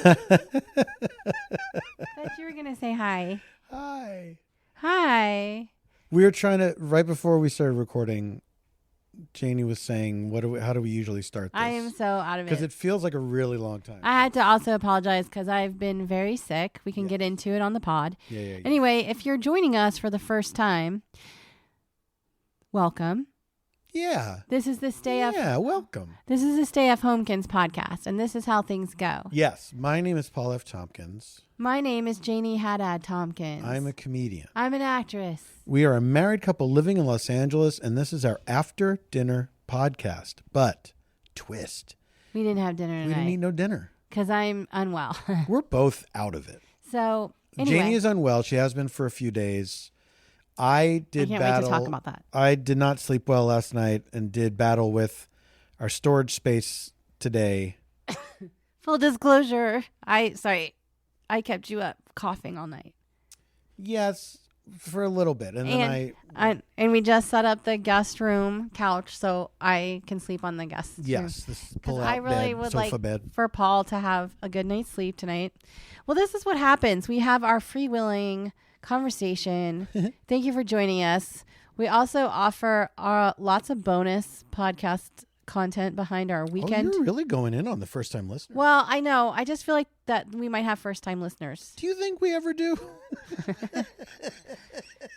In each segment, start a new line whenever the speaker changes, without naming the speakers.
Thought you were going to say hi.
Hi.
Hi.
We were trying to, right before we started recording, Janie was saying, how do we usually start this?
I am so out of it.
Because it feels like a really long time.
I had to also apologize because I've been very sick. We can get into it on the pod.
Yeah.
Anyway, if you're joining us for the first time, welcome.
Yeah.
This is the Stay F.
Yeah, welcome.
This is the Stay F HOMEKINS podcast, and this is how things go.
Yes, my name is Paul F. Tompkins.
My name is Janie Haddad Tompkins.
I'm a comedian.
I'm an actress.
We are a married couple living in Los Angeles, and this is our after dinner podcast. But twist.
We didn't have dinner tonight.
We didn't eat no dinner.
Because I'm unwell.
We're both out of it.
So, anyway.
Janie is unwell. She has been for a few days. I can't
wait to talk about that.
I did not sleep well last night and did battle with our storage space today.
Full disclosure, I kept you up coughing all night.
Yes, for a little bit, and then
and we just set up the guest room couch so I can sleep on the guest room.
Yes, this pull-out
I really
bed,
would
sofa
like
bed.
for Paul to have a good night's sleep tonight. Well, this is what happens. We have our freewheeling conversation. Thank you for joining us. We also offer lots of bonus podcast content behind our weekend.
Oh, you're really going in on the first time listener.
Well, I know. I just feel like that we might have first time listeners.
Do you think we ever do?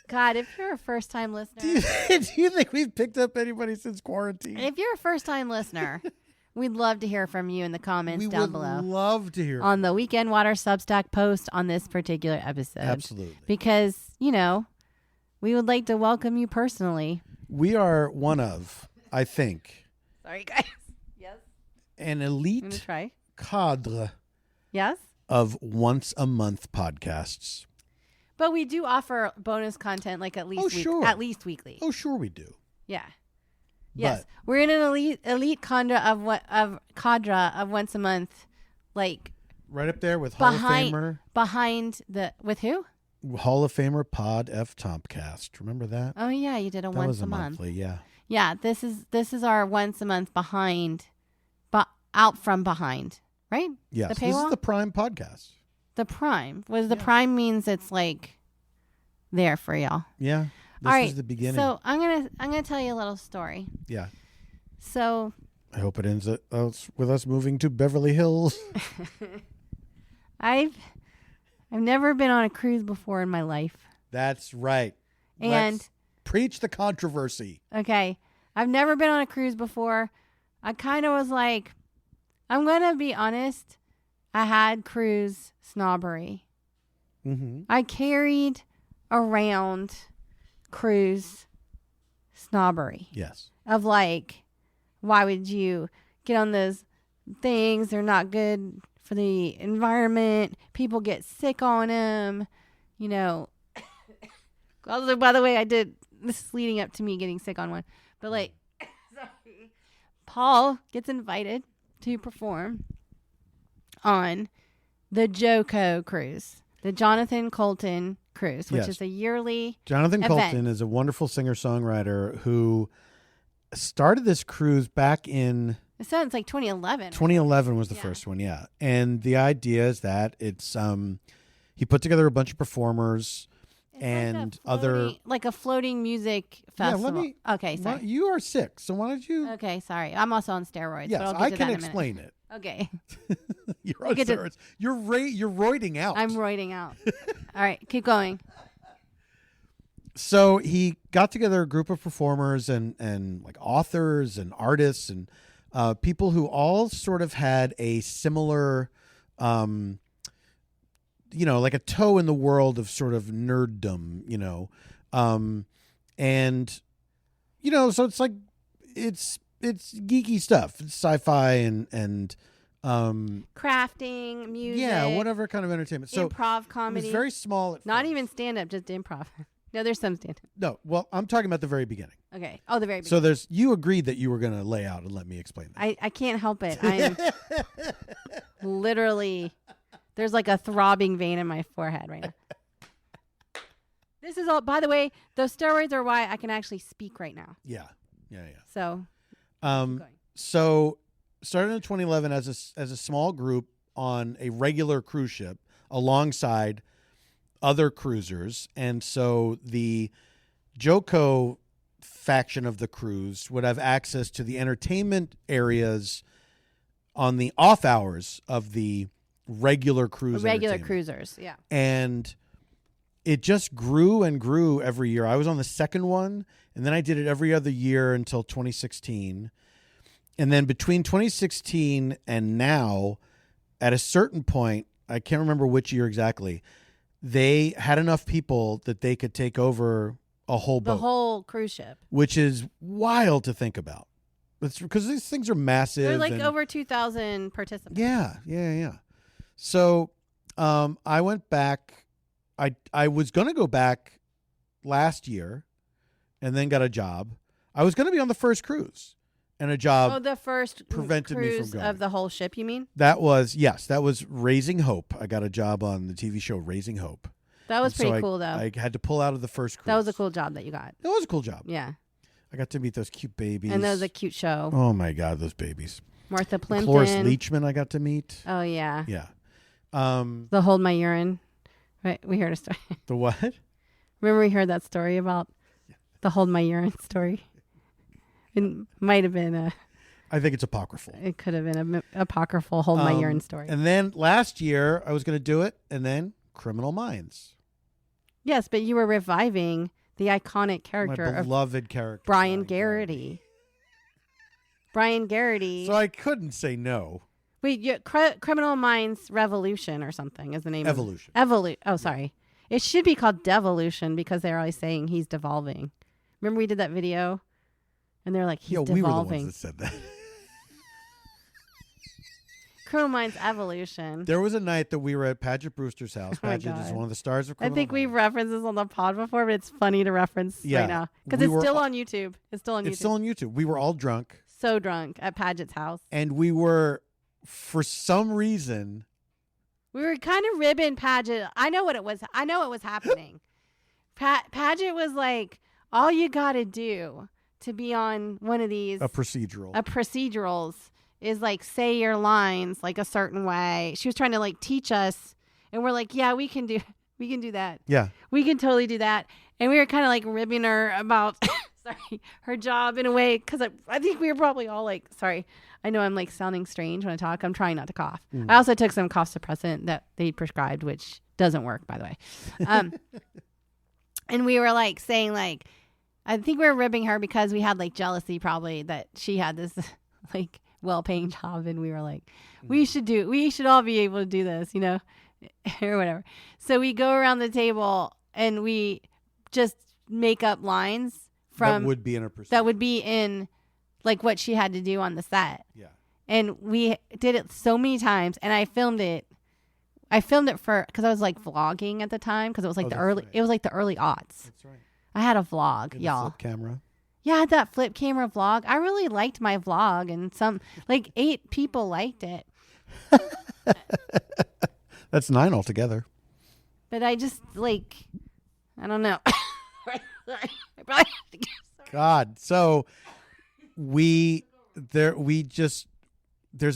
God, if you're a first time listener.
Do you think we've picked up anybody since quarantine?
If you're a first time listener, we'd love to hear from you in the comments down below.
We would love to hear
on the Weekend Water Substack post on this particular episode.
Absolutely.
Because, we would like to welcome you personally.
We are one of, I think,
sorry guys. Yes.
An elite cadre
yes?
of once a month podcasts.
But we do offer bonus content like at least weekly.
Oh, sure we do.
Yeah. Yes. We're in an elite cadre of once a month, like
right up there with Hall of Famer.
With who?
Hall of Famer Pod F Tompcast. Remember that?
Oh yeah, you did a once a month.
Monthly, yeah.
Yeah, this is our once a month behind, but out from behind, right?
Yes,
the
this is the Prime podcast.
The Prime Prime means it's like there for y'all.
Yeah. This is the beginning.
So I'm gonna tell you a little story.
Yeah.
So
I hope it ends with us moving to Beverly Hills.
I've never been on a cruise before in my life.
That's right.
And
let's preach the controversy.
Okay. I've never been on a cruise before. I kind of was like, I'm gonna be honest. I had cruise snobbery.
Mm-hmm.
I carried around cruise snobbery.
Yes.
Of like, why would you get on those things? They're not good for the environment. People get sick on them. Also, by the way, this is leading up to me getting sick on one. But sorry. Paul gets invited to perform on the JoCo cruise, the Jonathan Colton cruise, which is a yearly
Jonathan
event.
Colton is a wonderful singer-songwriter who started this cruise back in...
It sounds like 2011.
2011 was the first one, yeah. And the idea is that it's... he put together a bunch of performers and like a floating music festival. Okay, sorry. You are sick, so why don't you...
Okay, sorry. I'm also on steroids.
Yes,
but I'll
I
get to
can
that in a
explain
minute.
it.
Okay.
You're on steroids. You're roiding out.
I'm roiding out. All right, keep going.
So he got together a group of performers and like authors and artists and people who all sort of had a similar, like a toe in the world of sort of nerddom, and so it's like it's geeky stuff. It's sci-fi and
crafting, music.
Yeah, whatever kind of entertainment. So
improv comedy.
It was very small.
Not even stand-up, just improv. No, there's some stand-up.
No, well, I'm talking about the very beginning.
Okay. Oh, the very beginning.
So you agreed that you were going to lay out and let me explain that.
I can't help it. I'm literally, there's like a throbbing vein in my forehead right now. This is all, by the way, those steroids are why I can actually speak right now.
Yeah.
So,
so started in 2011 as a small group on a regular cruise ship alongside other cruisers. And so the JoCo faction of the cruise would have access to the entertainment areas on the off hours of the regular
cruisers. Yeah.
And it just grew and grew every year. I was on the second one, and then I did it every other year until 2016. And then between 2016 and now, at a certain point, I can't remember which year exactly, they had enough people that they could take over a whole boat.
The whole cruise ship.
Which is wild to think about. It's because these things are massive.
They're like over 2,000 participants.
Yeah. So I went back. I was going to go back last year and then got a job. I was going to be on the first cruise. And a job
the first
prevented me from going.
Of the whole ship, you mean?
That was Raising Hope. I got a job on the TV show Raising Hope.
That was pretty cool, though.
I had to pull out of the first cruise.
That was a cool job that you got.
It was a cool job.
Yeah.
I got to meet those cute babies.
And that was a cute show.
Oh, my God, those babies.
Martha Plimpton.
Cloris Leachman I got to meet.
Oh, yeah.
Yeah.
The Hold My Urine. Right, we heard a story.
The what?
Remember we heard that story about the Hold My Urine story? It might have been
I think it's apocryphal.
It could have been a apocryphal Hold My Urine story.
And then last year I was going to do it, and then Criminal Minds.
Yes, but you were reviving the iconic character
my beloved character,
Brian Garrity. Brian Garrity.
So I couldn't say no.
Wait, Criminal Minds Revolution or something is the name.
Evolution.
Oh, sorry. It should be called Devolution because they're always saying he's devolving. Remember we did that video? And they're like, he's devolving.
We were the ones that said that.
Criminal Minds Evolution.
There was a night that we were at Paget Brewster's house. Paget is one of the stars of Criminal
I think
Minds.
we've referenced this on the pod before, but it's funny to reference right now. Because it's still on YouTube. It's still on YouTube.
We were all drunk.
So drunk at Paget's house.
And we were, for some reason...
We were kind of ribbing Paget. I know what it was. I know what was happening. Paget was like, all you got to do to be on one of these...
A procedurals
is like say your lines like a certain way. She was trying to like teach us, and we're like, yeah, we can do that.
Yeah,
we can totally do that. And we were kind of like ribbing her about her job in a way, because I think we were probably all like, sorry, I know I'm like sounding strange when I talk. I'm trying not to cough. I also took some cough suppressant that they prescribed, which doesn't work, by the way. And we were like saying like, I think we were ribbing her because we had like jealousy probably that she had this like well-paying job, and we were like, we should all be able to do this, you know, or whatever. So we go around the table and we just make up lines from
that would be in a procedure.
That would be in like what she had to do on the set.
Yeah. And
we did it so many times, and I filmed it because I was like vlogging at the time, because it was like it was like the early aughts.
That's right.
I had a vlog, y'all.
Flip camera.
Yeah, I had that flip camera vlog. I really liked my vlog, and some like 8 people liked it.
That's 9 altogether.
But I just like, I don't know.
God, so there's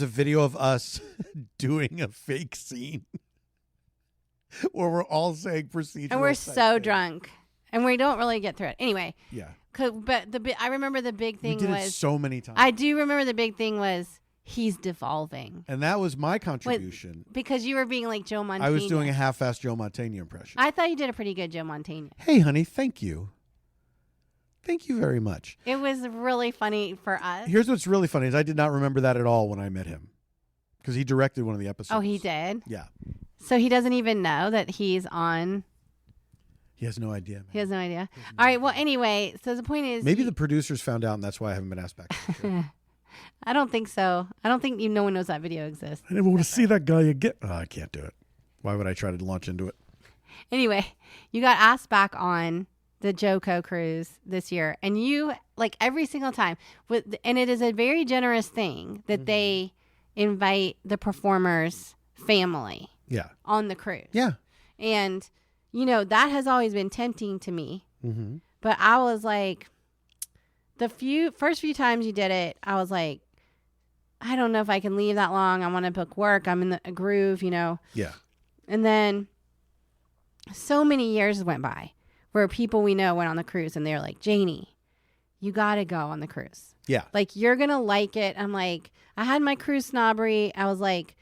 a video of us doing a fake scene where we're all saying procedural,
and we're so drunk, and we don't really get through it anyway.
Yeah.
But I remember the big thing was
it so many times.
I do remember the big thing was he's devolving,
and that was my contribution
because you were being like Joe Mantegna.
I was doing a half-assed Joe Mantegna impression.
I thought you did a pretty good Joe Mantegna.
Hey, honey, thank you. Thank you very much.
It was really funny for us.
Here's what's really funny is I did not remember that at all when I met him, because he directed one of the episodes.
Oh, he did?
Yeah.
So he doesn't even know that he's on.
He has no idea. Man.
He has no idea. All right. Well, anyway, so the point is,
maybe the producers found out, and that's why I haven't been asked back.
I don't think so. I don't think no one knows that video exists.
I never want to see that guy again. Oh, I can't do it. Why would I try to launch into it?
Anyway, you got asked back on the JoCo cruise this year, and you like every single time and it is a very generous thing that they invite the performer's family on the cruise.
Yeah.
And you know, that has always been tempting to me. But I was like, the first few times you did it, I was like, I don't know if I can leave that long. I want to book work. I'm in a groove,
Yeah.
And then so many years went by where people we know went on the cruise and they're like, Janie, you got to go on the cruise.
Yeah.
Like, you're going to like it. I'm like, I had my cruise snobbery. I was like,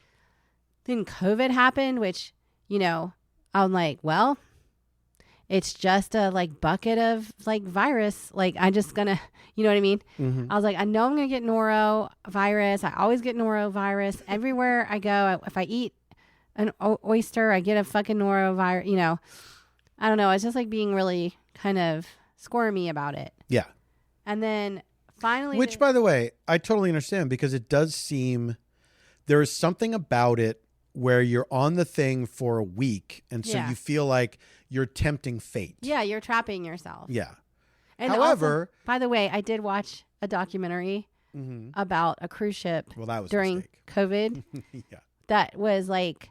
then COVID happened, which, I'm like, well, it's just a like bucket of like virus. Like, I just gonna, you know what I mean?
Mm-hmm.
I was like, I know I'm going to get norovirus. I always get norovirus everywhere I go. If I eat an oyster, I get a fucking norovirus, I don't know. It's just like being really kind of squirmy about it.
Yeah.
And then finally.
Which, by the way, I totally understand because it does seem there is something about it where you're on the thing for a week. And so you feel like you're tempting fate.
Yeah, you're trapping yourself.
Yeah.
And however, also, by the way, I did watch a documentary about a cruise ship during COVID.
Yeah.
That was like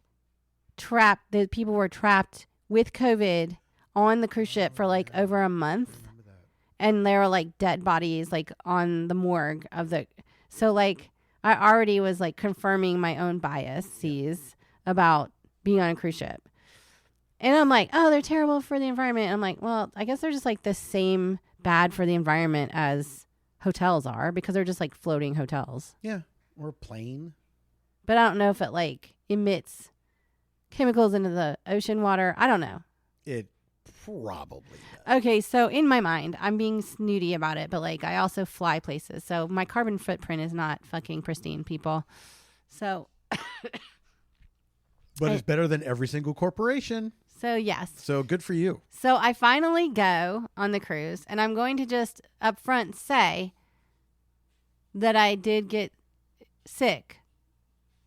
trapped. The people were trapped with COVID on the cruise ship for like over a month. And there were like dead bodies like on the morgue of the. So like I already was like confirming my own biases about being on a cruise ship. And I'm like, oh, they're terrible for the environment. I'm like, well, I guess they're just like the same bad for the environment as hotels are because they're just like floating hotels.
Yeah. Or a plane.
But I don't know if it like emits chemicals into the ocean water. I don't know.
It probably does.
Okay, so in my mind, I'm being snooty about it, but like I also fly places. So my carbon footprint is not fucking pristine, people. So
but it's better than every single corporation.
So yes.
So good for you.
So I finally go on the cruise, and I'm going to just up front say that I did get sick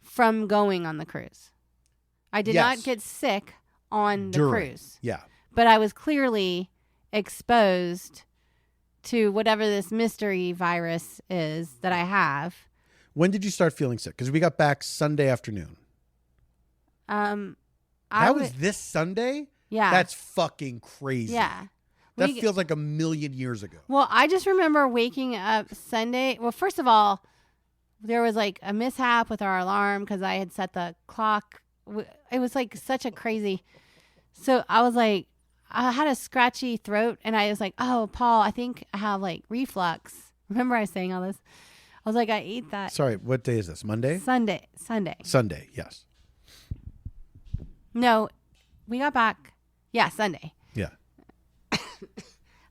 from going on the cruise. I did not get sick on the cruise.
Yeah.
But I was clearly exposed to whatever this mystery virus is that I have.
When did you start feeling sick? Because we got back Sunday afternoon. That was this Sunday?
Yeah.
That's fucking crazy.
Yeah.
That feels like a million years ago.
Well, I just remember waking up Sunday. Well, first of all, there was like a mishap with our alarm because I had set the clock. It was like such a crazy. So I was like, I had a scratchy throat and I was like, oh, Paul, I think I have like reflux. Remember I was saying all this? I was like, I ate that.
Sorry, what day is this? Monday?
Sunday,
yes.
No, we got back. Yeah, Sunday.
Yeah.
I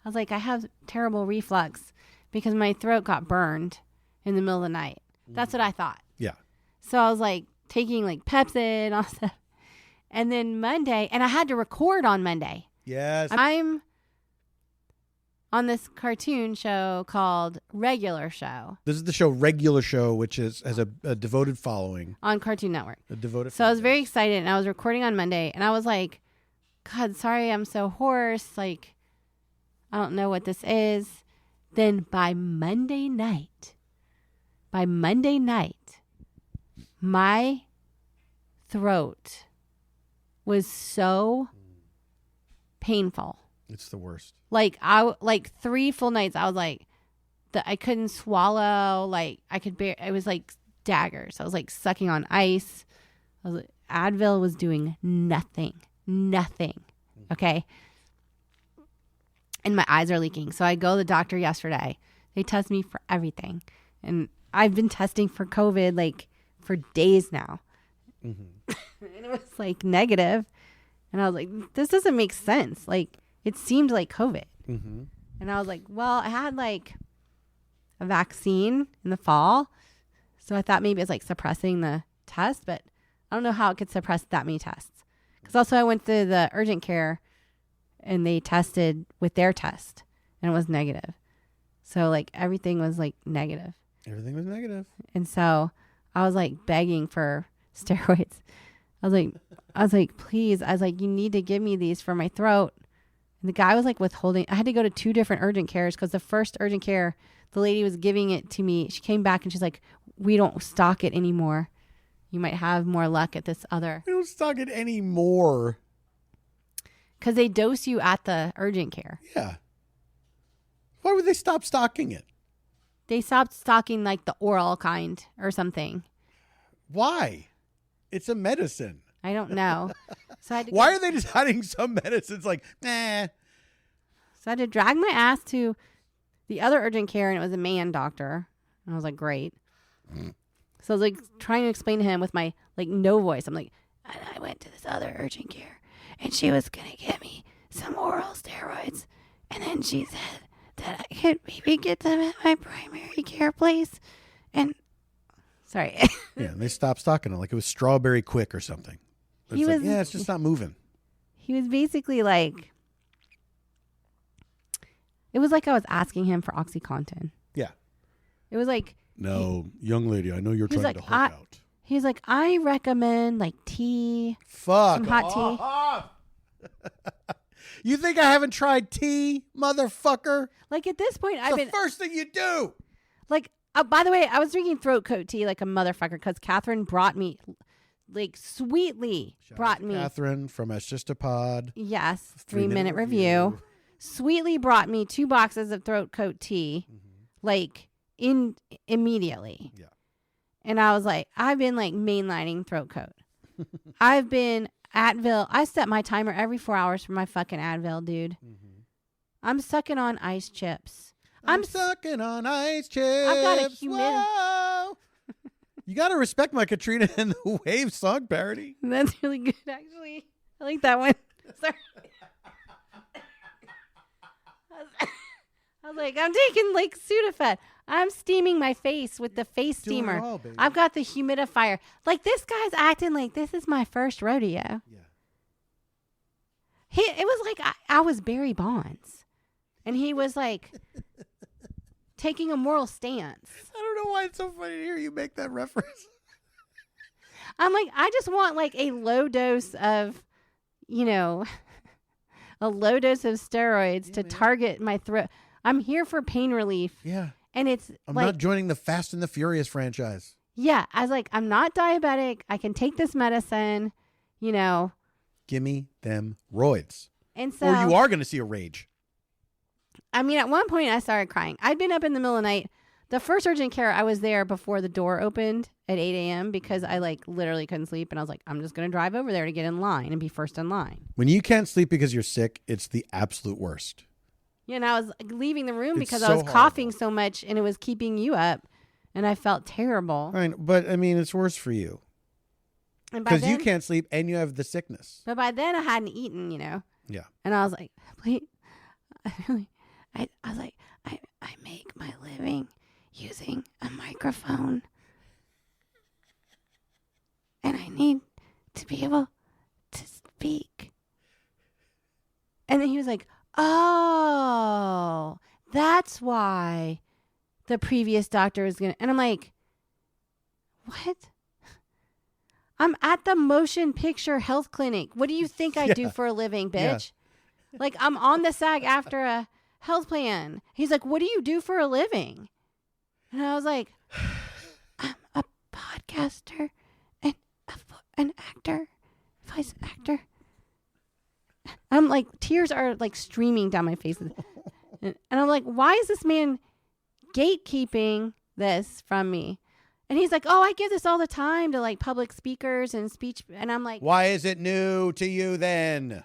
was like, I have terrible reflux because my throat got burned in the middle of the night. That's what I thought.
Yeah.
So I was like taking like Pepsi and all stuff. And then Monday, and I had to record on Monday.
Yes.
I'm on this cartoon show called Regular Show.
This is the show Regular Show, which has a devoted following.
On Cartoon Network.
A devoted
So I was very excited, and I was recording on Monday, and I was like, God, sorry, I'm so hoarse. Like, I don't know what this is. Then by Monday night, my throat was so painful.
It's the worst.
Like 3 full nights, I was like, I couldn't swallow. Like I could bear. It was like daggers. I was like sucking on ice. I was like, Advil was doing nothing. Okay. And my eyes are leaking. So I go to the doctor yesterday. They test me for everything, and I've been testing for COVID like for days now. Mm-hmm. And it was like negative. And I was like, this doesn't make sense. Like, it seemed like COVID.
Mm-hmm.
And I was like, well, I had like a vaccine in the fall. So I thought maybe it's like suppressing the test, but I don't know how it could suppress that many tests. Because also I went to the urgent care and they tested with their test and it was negative. So like everything was like negative.
Everything was negative.
And so I was like begging for steroids. I was like, please. I was like, you need to give me these for my throat. And the guy was like withholding. I had to go to 2 different urgent cares because the first urgent care, the lady was giving it to me. She came back and she's like, we don't stock it anymore. You might have more luck at this other.
We don't stock it anymore.
Because they dose you at the urgent care.
Yeah. Why would they stop stocking it?
They stopped stocking like the oral kind or something.
Why? It's a medicine.
I don't know. So I had to
Why are they deciding some medicines like, nah?
So I had to drag my ass to the other urgent care, and it was a man doctor. And I was like, great. So I was like trying to explain to him with my like no voice. I'm like, and I went to this other urgent care, and she was going to get me some oral steroids. And then she said that I could maybe get them at my primary care place. And sorry.
Yeah, and they stopped stocking it like it was Strawberry Quick or something. It's just not moving.
He was basically like, it was like I was asking him for OxyContin.
Yeah.
It was like,
no, young lady, I know you're trying to hulk out.
He's like, I recommend like tea.
Fuck.
Some hot tea.
You think I haven't tried tea, motherfucker?
Like at this point,
I've been the first thing you do.
Like, by the way, I was drinking throat coat tea like a motherfucker because Catherine brought me, like sweetly brought me.
Catherine from Pod.
Yes, 3-minute review. Sweetly brought me 2 boxes of throat coat tea, like immediately.
Yeah.
And I was like, I've been like mainlining throat coat. I've been Advil. I set my timer every 4 hours for my fucking Advil, dude. I'm sucking on ice chips.
I'm sucking on ice chips.
I've got a humidity.
You got to respect my Katrina and the Waves song parody.
That's really good, actually. I like that one. Sorry. I was like, I'm taking like Sudafed. I'm steaming my face with the face steamer. I've got the humidifier. Like this guy's acting like this is my first rodeo.
Yeah.
It was like I was Barry Bonds. And he was like taking a moral stance.
I don't know why it's so funny to hear you make that reference.
I'm like, I just want like a low dose of, a low dose of steroids to target my throat. I'm here for pain relief.
Yeah.
And
I'm not joining the Fast and the Furious franchise.
Yeah. I was like, I'm not diabetic. I can take this medicine,
Give me them roids.
And so,
or you are going to see a rage.
I mean, at one point I started crying. I'd been up in the middle of the night. The first urgent care, I was there before the door opened at 8 a.m. because I like literally couldn't sleep. And I was like, I'm just going to drive over there to get in line and be first in line.
When you can't sleep because you're sick, it's the absolute worst.
Yeah, and I was leaving the room because I was coughing so much and it was keeping you up. And I felt terrible.
Right, but I mean, it's worse for you. Because you can't sleep and you have the sickness.
But by then I hadn't eaten,
Yeah.
And I was like, please. I was like, I make my living using a microphone. And I need to be able to speak. And then he was like, oh, that's why the previous doctor is going to. And I'm like, what? I'm at the motion picture health clinic. What do you think I do for a living, bitch? Yeah. Like, I'm on the SAG after a health plan. He's like, what do you do for a living? And I was like, I'm a podcaster and an actor, voice actor. I'm like, tears are like streaming down my face. And I'm like, why is this man gatekeeping this from me? And he's like, oh, I give this all the time to like public speakers and speech. And I'm like,
why is it new to you then?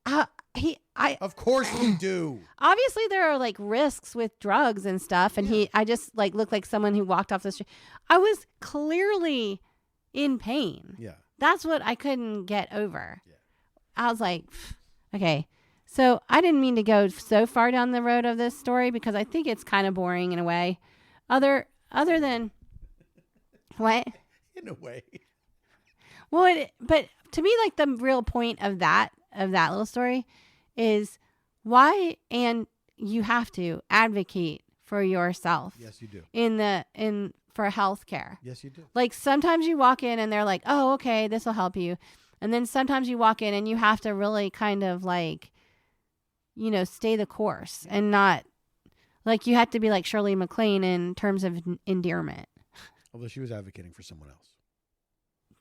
Of course you do.
Obviously there are like risks with drugs and stuff. And I just like looked like someone who walked off the street. I was clearly in pain.
Yeah.
That's what I couldn't get over. Yeah. I was like, okay. So I didn't mean to go so far down the road of this story because I think it's kind of boring in a way. Other than what?
In a way.
Well, but to me, like the real point of that little story is why, and you have to advocate for yourself.
Yes, you do.
For healthcare.
Yes, you do.
Like sometimes you walk in and they're like, oh, okay, this will help you. And then sometimes you walk in and you have to really kind of like, stay the course and not like you have to be like Shirley MacLaine in terms of endearment.
Although she was advocating for someone else.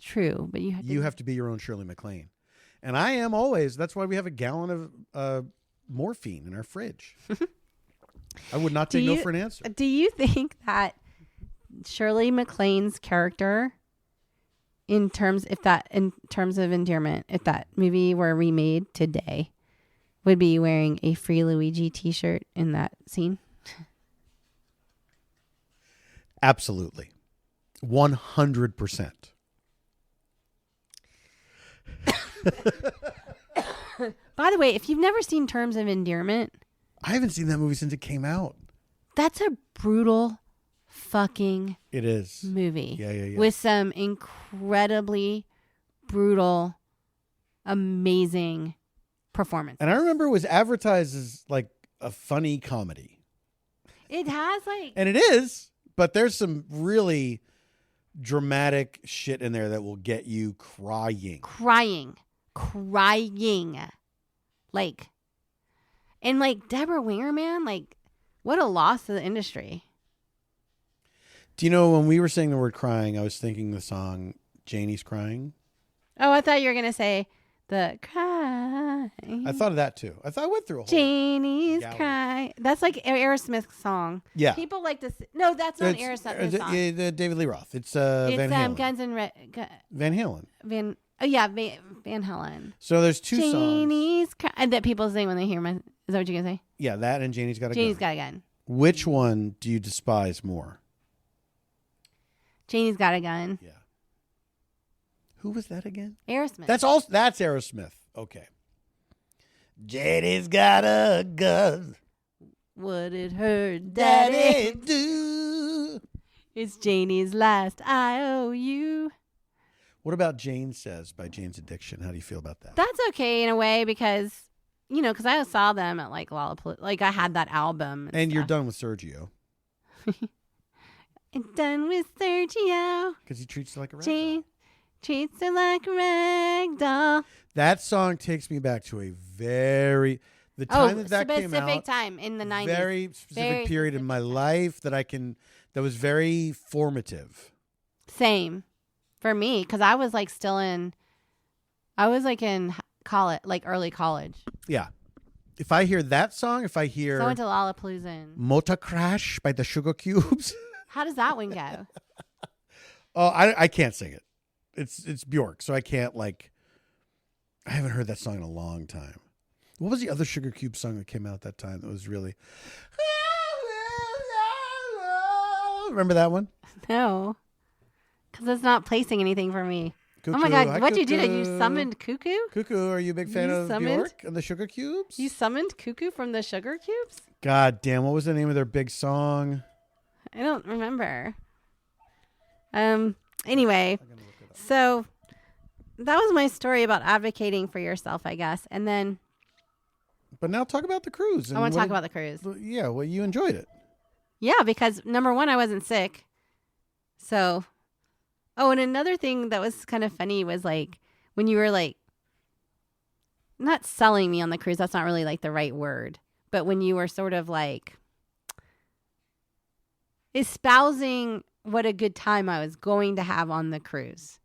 True, but you
have to be your own Shirley MacLaine. And I am always. That's why we have a gallon of morphine in our fridge. I would not take no for an answer.
Do you think that Shirley MacLaine's character, in terms of endearment, if that movie were remade today, would be wearing a Free Luigi t-shirt in that scene?
Absolutely. 100%.
By the way, if you've never seen Terms of Endearment,
I haven't seen that movie since it came out.
That's a brutal fucking movie.
Yeah.
With some incredibly brutal, amazing performance.
And I remember it was advertised as like a funny comedy.
It has like...
And it is, but there's some really dramatic shit in there that will get you crying. Like, and like Deborah Winger, man, like what a loss to the industry.
Do
you know, when we were saying the word crying, I was thinking the song Janie's Crying.
Oh, I thought you were going to say the crying.
I thought of that too. I thought I went through a whole
Janie's crying. That's like Aerosmith's song.
Yeah.
People like to no, that's not Aerosmith's song.
David Lee Roth. It's Van Halen.
Guns and
Van Halen.
Van Halen.
So there's two
Janie's
songs.
And that people sing when they hear my... Is that what you're going to say?
Yeah, that and Janie's Got a Gun.
Janie's Got a Gun.
Which one do you despise more?
Janie's Got a Gun.
Yeah. Who was that again?
Aerosmith.
That's Aerosmith. Okay. Janie's got a gun.
What did her daddy
do?
It's Janie's last IOU.
What about Jane Says by Jane's Addiction? How do you feel about that?
That's okay in a way because, you know, because I saw them at like Lollapalooza. Like I had that album.
And you're done with Sergio.
I'm done with Sergio.
Because he treats you like a rag
Jane
doll.
Treats her like a rag doll.
That song takes me back to a very... The time that came out.
Specific time in the 90s.
Very specific period in my life that was very formative.
Same. For me, because I was like in college, like early college.
Yeah. If I hear that song, if I hear...
So I went to Lollapalooza.
Motor Crash by the Sugar Cubes.
How does that one go?
Oh, I can't sing it. It's Bjork, so I can't like... I haven't heard that song in a long time. What was the other Sugar Cube song that came out that time that was really... Remember that one?
No. Because it's not placing anything for me.
Cuckoo.
Oh my God, what'd you do? You summoned Cuckoo?
Cuckoo, are you a big fan of Bjork and the Sugar Cubes?
You summoned Cuckoo from the Sugar Cubes?
God damn, what was the name of their big song?
I don't remember. Anyway, so that was my story about advocating for yourself, I guess. And then...
But now talk about the cruise.
I want to talk about the cruise.
Yeah, well, you enjoyed it.
Yeah, because number one, I wasn't sick. So... Oh, and another thing that was kind of funny was like when you were like not selling me on the cruise. That's not really like the right word. But when you were sort of like espousing what a good time I was going to have on the cruise.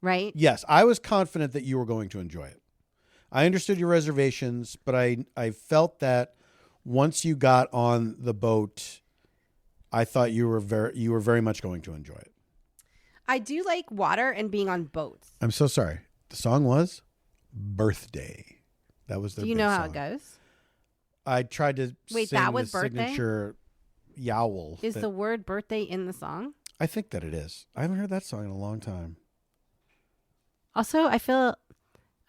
Right?
Yes, I was confident that you were going to enjoy it. I understood your reservations, but I felt that once you got on the boat, I thought you were very much going to enjoy it.
I do like water and being on boats.
I'm so sorry. The song was Birthday. That was their
Do you know how it goes?
I tried to sing
that was
the
Birthday?
signature yowl.
Is the word birthday in the song?
I think that it is. I haven't heard that song in a long time.
Also, I feel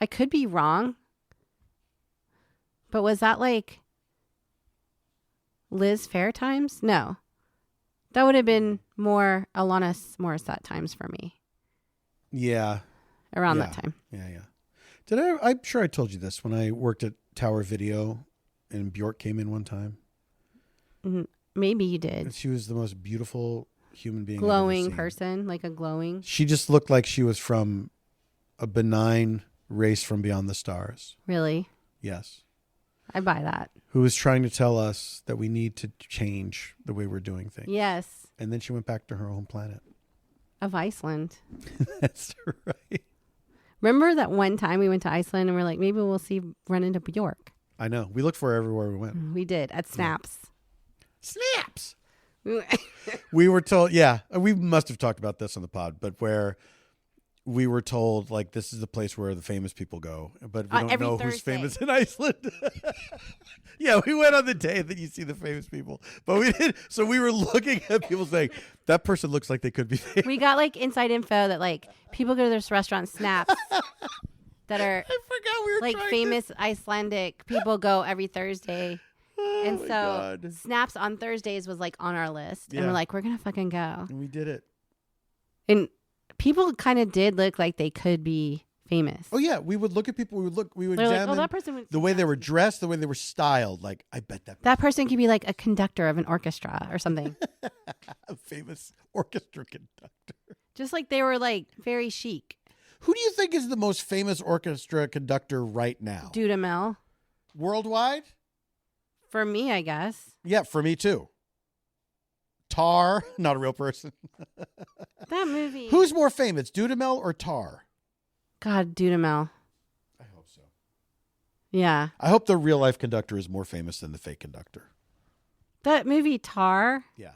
I could be wrong. But was that like Liz Fair times? No. That would have been more Alanis Morissette times for me.
Yeah.
Around that time.
Yeah. I'm sure I told you this when I worked at Tower Video and Bjork came in one time.
Maybe you did.
And she was the most beautiful human being.
Glowing person, like a glowing.
She just looked like she was from a benign race from beyond the stars.
Really?
Yes.
I buy that.
Who was trying to tell us that we need to change the way we're doing things.
Yes.
And then she went back to her home planet.
Of Iceland.
That's right.
Remember that one time we went to Iceland and we're like, maybe we'll run into Bjork.
I know. We looked for her everywhere we went.
We did. At Snaps.
Snaps. We were told, we must have talked about this on the pod, but where we were told, like, this is the place where the famous people go, but we don't know who's famous in Iceland. Yeah, we went on the day that you see the famous people, but we didn't. So we were looking at people saying, that person looks like they could be famous.
We got, like, inside info that, like, people go to this restaurant, Snaps, that are,
I forgot we were
like, famous Icelandic people go every Thursday.
Oh,
and so
God.
Snaps on Thursdays was, like, on our list. And we're like, we're going to fucking go.
And we did it.
And people kind of did look like they could be famous.
Oh, yeah. We would look at people. We would examine
that person
the way they were dressed, the way they were styled. Like, I bet
that person could be like a conductor of an orchestra or something.
A famous orchestra conductor.
Just like they were, like, very chic.
Who do you think is the most famous orchestra conductor right now?
Dudamel.
Worldwide?
For me, I guess.
Yeah, for me too. Tar, not a real person.
That movie.
Who's more famous, Dudamel or Tar?
God, Dudamel.
I hope so.
Yeah.
I hope the real life conductor is more famous than the fake conductor.
That movie Tar.
Yeah.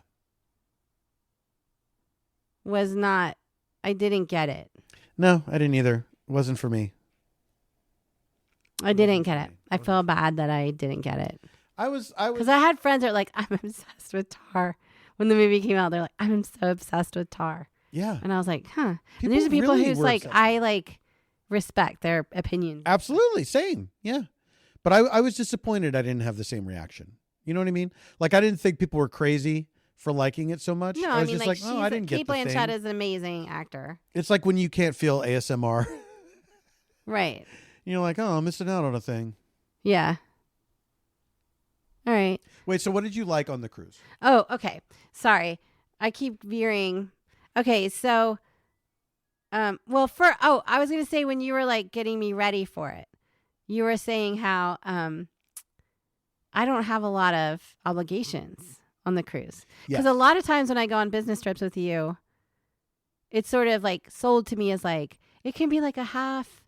Was not. I didn't get it.
No, I didn't either. It wasn't for me.
I didn't get it. I feel bad that I didn't get it.
I was
because I had friends that were like, I'm obsessed with Tar. When the movie came out, they're like, I'm so obsessed with Tar.
Yeah.
And I was like, huh. And these are people
really
who's like, I like respect their opinions.
Absolutely. Same. Yeah. But I was disappointed I didn't have the same reaction. You know what I mean? Like, I didn't think people were crazy for liking it so much.
No,
I was
mean,
just like, oh, I didn't get
Kate
the thing.
Blanchett is an amazing actor.
It's like when you can't feel ASMR.
Right.
You're like, oh, I'm missing out on a thing.
Yeah. All right.
Wait, so what did you like on the cruise?
Oh, okay. Sorry. I keep veering. Okay, so I was going to say when you were like getting me ready for it, you were saying how I don't have a lot of obligations on the cruise. Because a lot of times when I go on business trips with you, it's sort of like sold to me as like, it can be like a half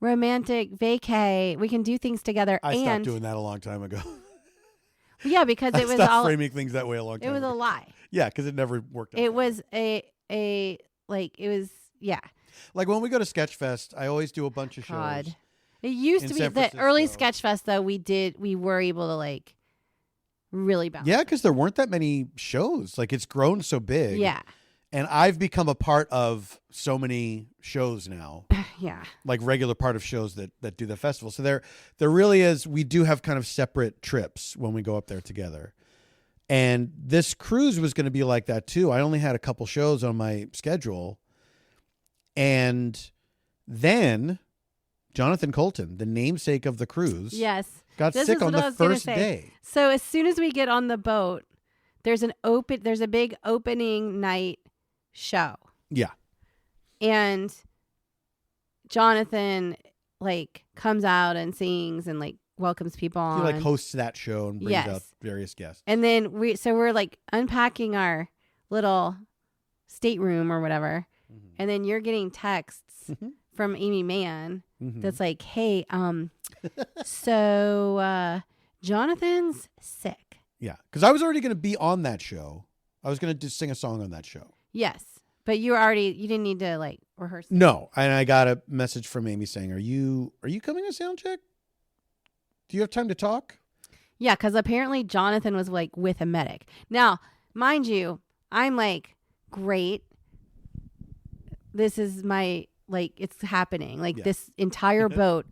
romantic vacay. We can do things together.
I stopped doing that a long time ago.
Yeah, because it was
all framing things that way a long time ago.
It was a lie.
Yeah, because it never worked out.
It was like when
we go to Sketchfest, I always do a bunch of shows.
It used to be the early Sketchfest though. We were able to like really bounce.
Yeah, because there weren't that many shows. Like, it's grown so big.
Yeah.
And I've become a part of so many shows now.
Yeah.
Like regular part of shows that do the festival. So there really is, we do have kind of separate trips when we go up there together. And this cruise was going to be like that too. I only had a couple shows on my schedule. And then Jonathan Colton, the namesake of the cruise, got sick on the first day.
So as soon as we get on the boat, there's a big opening night show.
Yeah.
And Jonathan like comes out and sings and like welcomes people on.
He like hosts that show and brings up various guests.
And then we're like unpacking our little stateroom or whatever. Mm-hmm. And then you're getting texts from Amy Mann that's like, hey, so Jonathan's sick.
Yeah, because I was already going to be on that show. I was going to sing a song on that show.
Yes, but you didn't need to like rehearse.
No, and I got a message from Amy saying, "Are you coming to sound check? Do you have time to talk?"
Yeah, because apparently Jonathan was like with a medic. Now, mind you, I'm like, great. This is my it's happening. Like this entire boat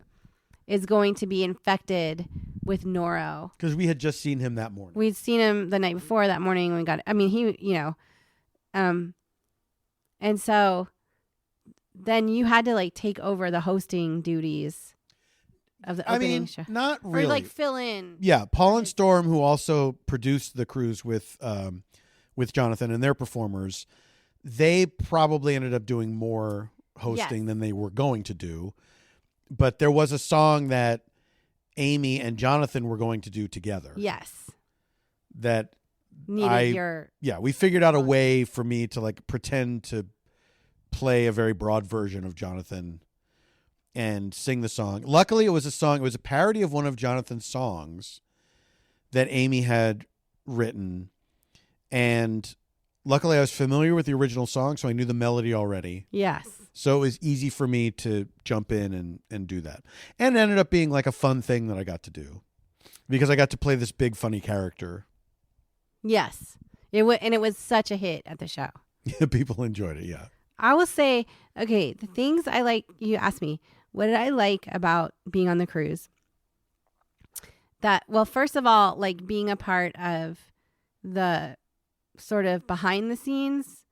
is going to be infected with noro.
Because we had just seen him that morning.
We'd seen him the night before that morning. And so then you had to like take over the hosting duties of the opening show.
Not really.
Or like fill in.
Yeah. Paul and Storm, who also produced the cruise with Jonathan and their performers, they probably ended up doing more hosting than they were going to do. But there was a song that Amy and Jonathan were going to do together.
Yes.
That we figured out a way for me to like pretend to play a very broad version of Jonathan and sing the song. Luckily, it was a parody of one of Jonathan's songs that Amy had written, and luckily I was familiar with the original song, so I knew the melody already.
Yes.
So it was easy for me to jump in and do that. And it ended up being like a fun thing that I got to do because I got to play this big funny character.
Yes. It was such a hit at the show.
People enjoyed it, yeah.
I will say, okay, the things I like, you asked me, what did I like about being on the cruise? Well, first of all, like being a part of the sort of behind the scenes,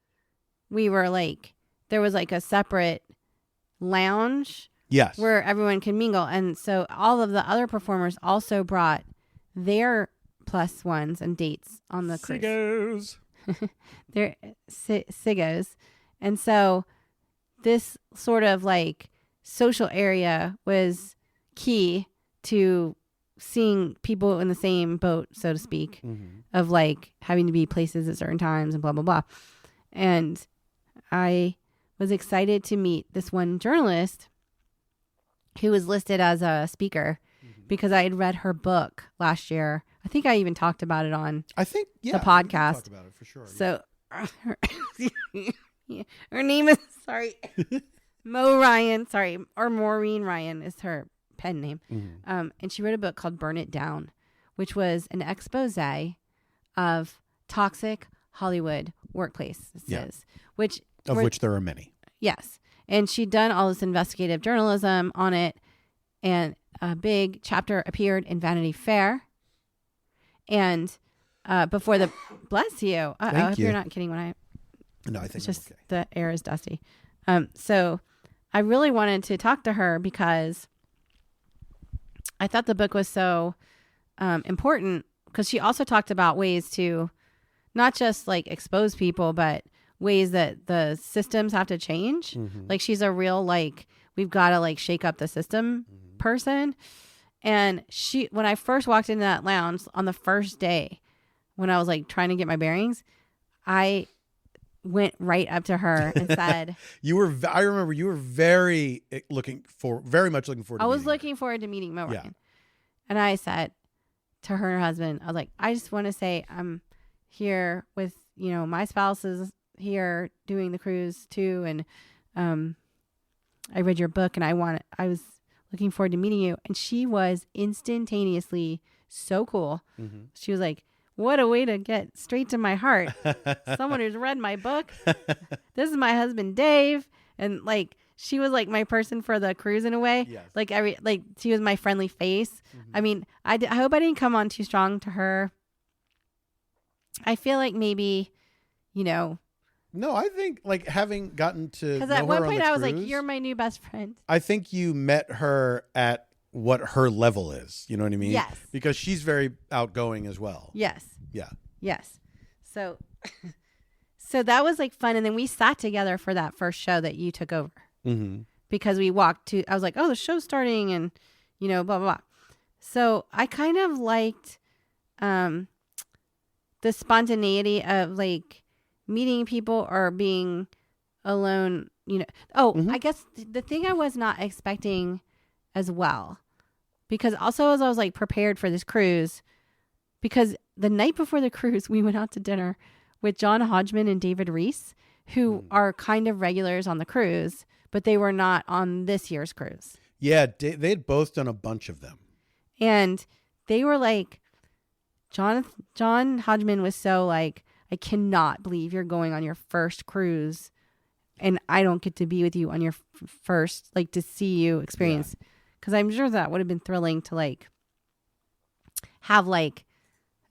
we were like, there was like a separate lounge.
Yes.
Where everyone can mingle. And so all of the other performers also brought their plus ones and dates on the cruise.
Siggos.
They're siggos. And so this sort of like social area was key to seeing people in the same boat, so to speak, of like having to be places at certain times and blah, blah, blah. And I was excited to meet this one journalist who was listed as a speaker because I had read her book last year. I think I even talked about it on the podcast.
Talked about it for sure.
So her name is, Mo Ryan, or Maureen Ryan is her pen name. And she wrote a book called Burn It Down, which was an expose of toxic Hollywood workplaces, which there are many. Yes. And she'd done all this investigative journalism on it. And a big chapter appeared in Vanity Fair. And before the... Bless you. I hope you're not kidding when I...
No, I think
it's just
okay.
The air is dusty. So I really wanted to talk to her because I thought the book was so important because she also talked about ways to not just like expose people, but ways that the systems have to change. Like she's a real, like, we've got to like shake up the system person. And when I first walked into that lounge on the first day, when I was like trying to get my bearings, I went right up to her and said,
I remember you were very much looking forward to
I was looking forward to meeting Mo Ryan. And I said to her and her husband, I was like, I just want to say I'm here with, my spouse is here doing the cruise too. And I read your book and I was looking forward to meeting you. And she was instantaneously so cool. She was like, what a way to get straight to my heart. Someone who's read my book. This is my husband, Dave. And like, she was like my person for the cruise in a way. Yes. Like she was my friendly face. I mean, I hope I didn't come on too strong to her. I feel like maybe,
No, I think like having gotten to know her on the cruise. Because
at one point I was like, you're my new best friend.
I think you met her at what her level is. You know what I mean?
Yes.
Because she's very outgoing as well.
Yes.
Yeah.
Yes. So that was like fun. And then we sat together for that first show that you took over. Because we walked I was like, oh, the show's starting and, blah, blah, blah. So I kind of liked the spontaneity of like meeting people or being alone, I guess the thing I was not expecting as well, because also as I was like prepared for this cruise, because the night before the cruise, we went out to dinner with John Hodgman and David Reese, who are kind of regulars on the cruise, but they were not on this year's cruise.
Yeah, they had both done a bunch of them.
And they were like, John Hodgman was so like, I cannot believe you're going on your first cruise and I don't get to be with you on your first, like to see you experience. Because I'm sure that would have been thrilling to like have like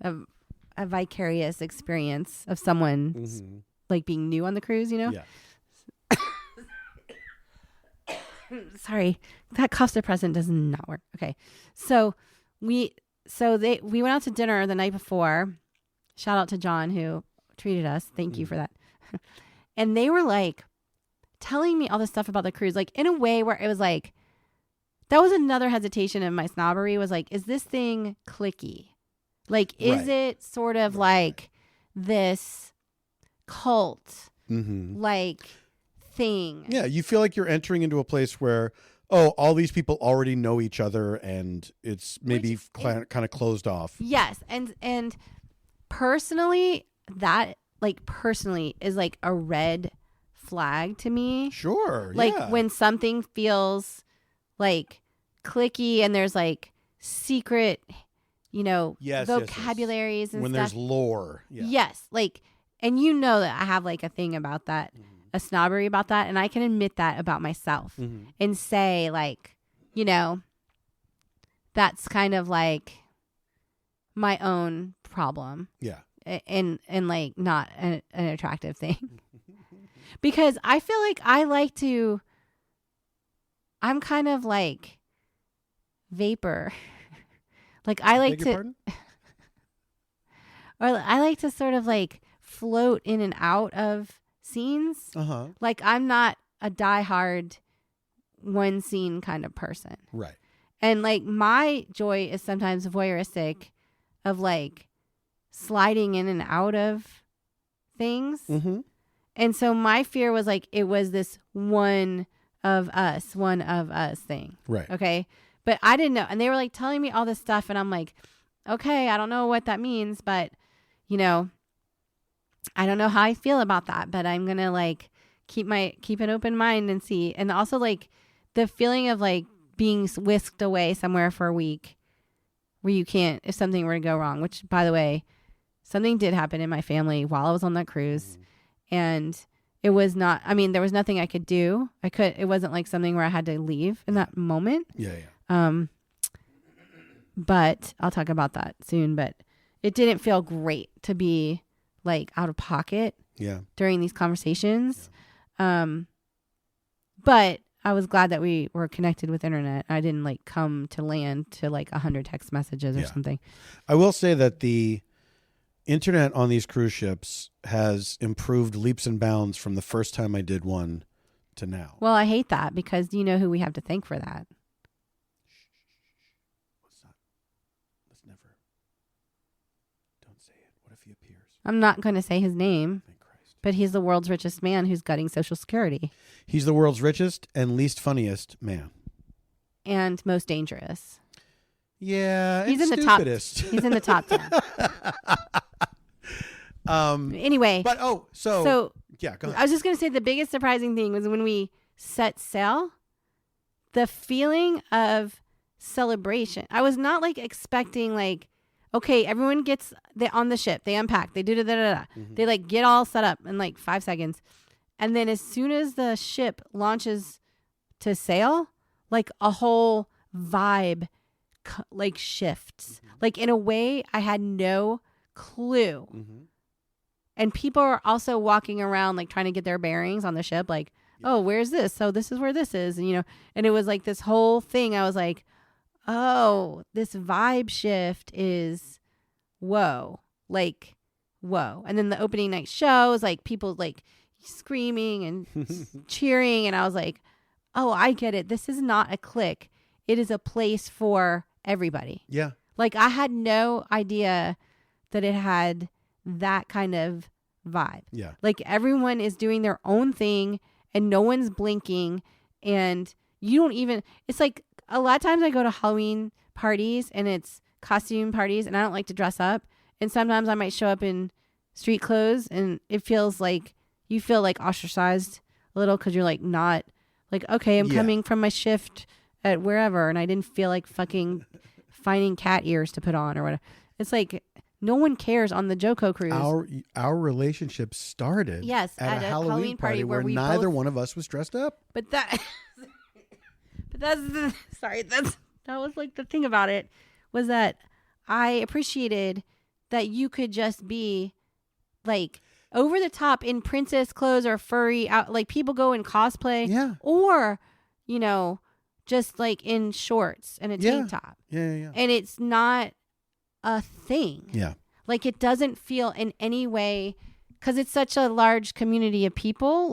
a vicarious experience of someone like being new on the cruise, Yeah. Sorry, that cough suppressant does not work. Okay, so we went out to dinner the night before. Shout out to John who treated us. Thank you for that. And they were like telling me all this stuff about the cruise, like in a way where it was like, that was another hesitation of my snobbery was like, is this thing cliquey? Like, is it sort of like this cult like thing?
Yeah, you feel like you're entering into a place where, all these people already know each other and it's maybe kind of closed off.
Yes, and personally, that is like a red flag to me.
Sure.
Like when something feels like clicky and there's like secret, vocabularies and
when
stuff.
There's lore. Yeah.
Yes. Like, and you know that I have like a thing about that, a snobbery about that. And I can admit that about myself and say like, that's kind of like my own problem.
Yeah.
And like not an attractive thing. Because I feel like I'm kind of like vapor. Like I like to, or I like to sort of like float in and out of scenes. Like I'm not a diehard one scene kind of person.
Right.
And like my joy is sometimes voyeuristic of like sliding in and out of things. And so my fear was like, it was this one of us thing.
Right.
Okay. But I didn't know. And they were like telling me all this stuff. And I'm like, okay, I don't know what that means, but I don't know how I feel about that, but I'm going to like keep an open mind and see. And also like the feeling of like being whisked away somewhere for a week where you can't, if something were to go wrong, which by the way, something did happen in my family while I was on that cruise. And it was not, there was nothing I could do. It wasn't like something where I had to leave in that moment.
Yeah.
But I'll talk about that soon, but it didn't feel great to be like out of pocket during these conversations. But I was glad that we were connected with internet. I didn't like come to land to like 100 text messages or something.
I will say that the internet on these cruise ships has improved leaps and bounds from the first time I did one to now.
Well, I hate that because you know who we have to thank for that.
Let's never. Don't say it. What if he appears?
I'm not going to say his name,
Thank Christ.
But he's the world's richest man who's gutting Social Security.
He's the world's richest and least funniest man.
And most dangerous.
Yeah,
he's in
stupidest.
the top. He's in the top 10. Anyway,
but so yeah, go ahead.
I was just gonna say the biggest surprising thing was when we set sail, the feeling of celebration. I was not like expecting like, okay, everyone gets on the ship, they unpack, they do they like get all set up in like 5 seconds, and then as soon as the ship launches to sail, like a whole vibe like shifts, like in a way I had no clue. And people are also walking around like trying to get their bearings on the ship, like, oh, where's this? So this is where this is, and and it was like this whole thing. I was like, oh, this vibe shift is whoa. And then the opening night show is like people like screaming and cheering, and I was like, oh, I get it. This is not a clique. It is a place for everybody.
Yeah.
Like I had no idea that it had that kind of vibe.
Yeah.
Like everyone is doing their own thing and no one's blinking, and you don't even, it's like a lot of times I go to Halloween parties and it's costume parties and I don't like to dress up. And sometimes I might show up in street clothes and it feels like you feel like ostracized a little because you're like not like, okay, I'm coming from my shift at wherever and I didn't feel like fucking finding cat ears to put on or whatever. It's like no one cares on the JoCo cruise.
Our relationship started at a Halloween party where neither one of us was dressed up.
But that that was like the thing about it was that I appreciated that you could just be like over the top in princess clothes or furry out, like people go in cosplay or just like in shorts and a tank top.
Yeah.
And it's not a thing.
Yeah.
Like it doesn't feel in any way, because it's such a large community of people,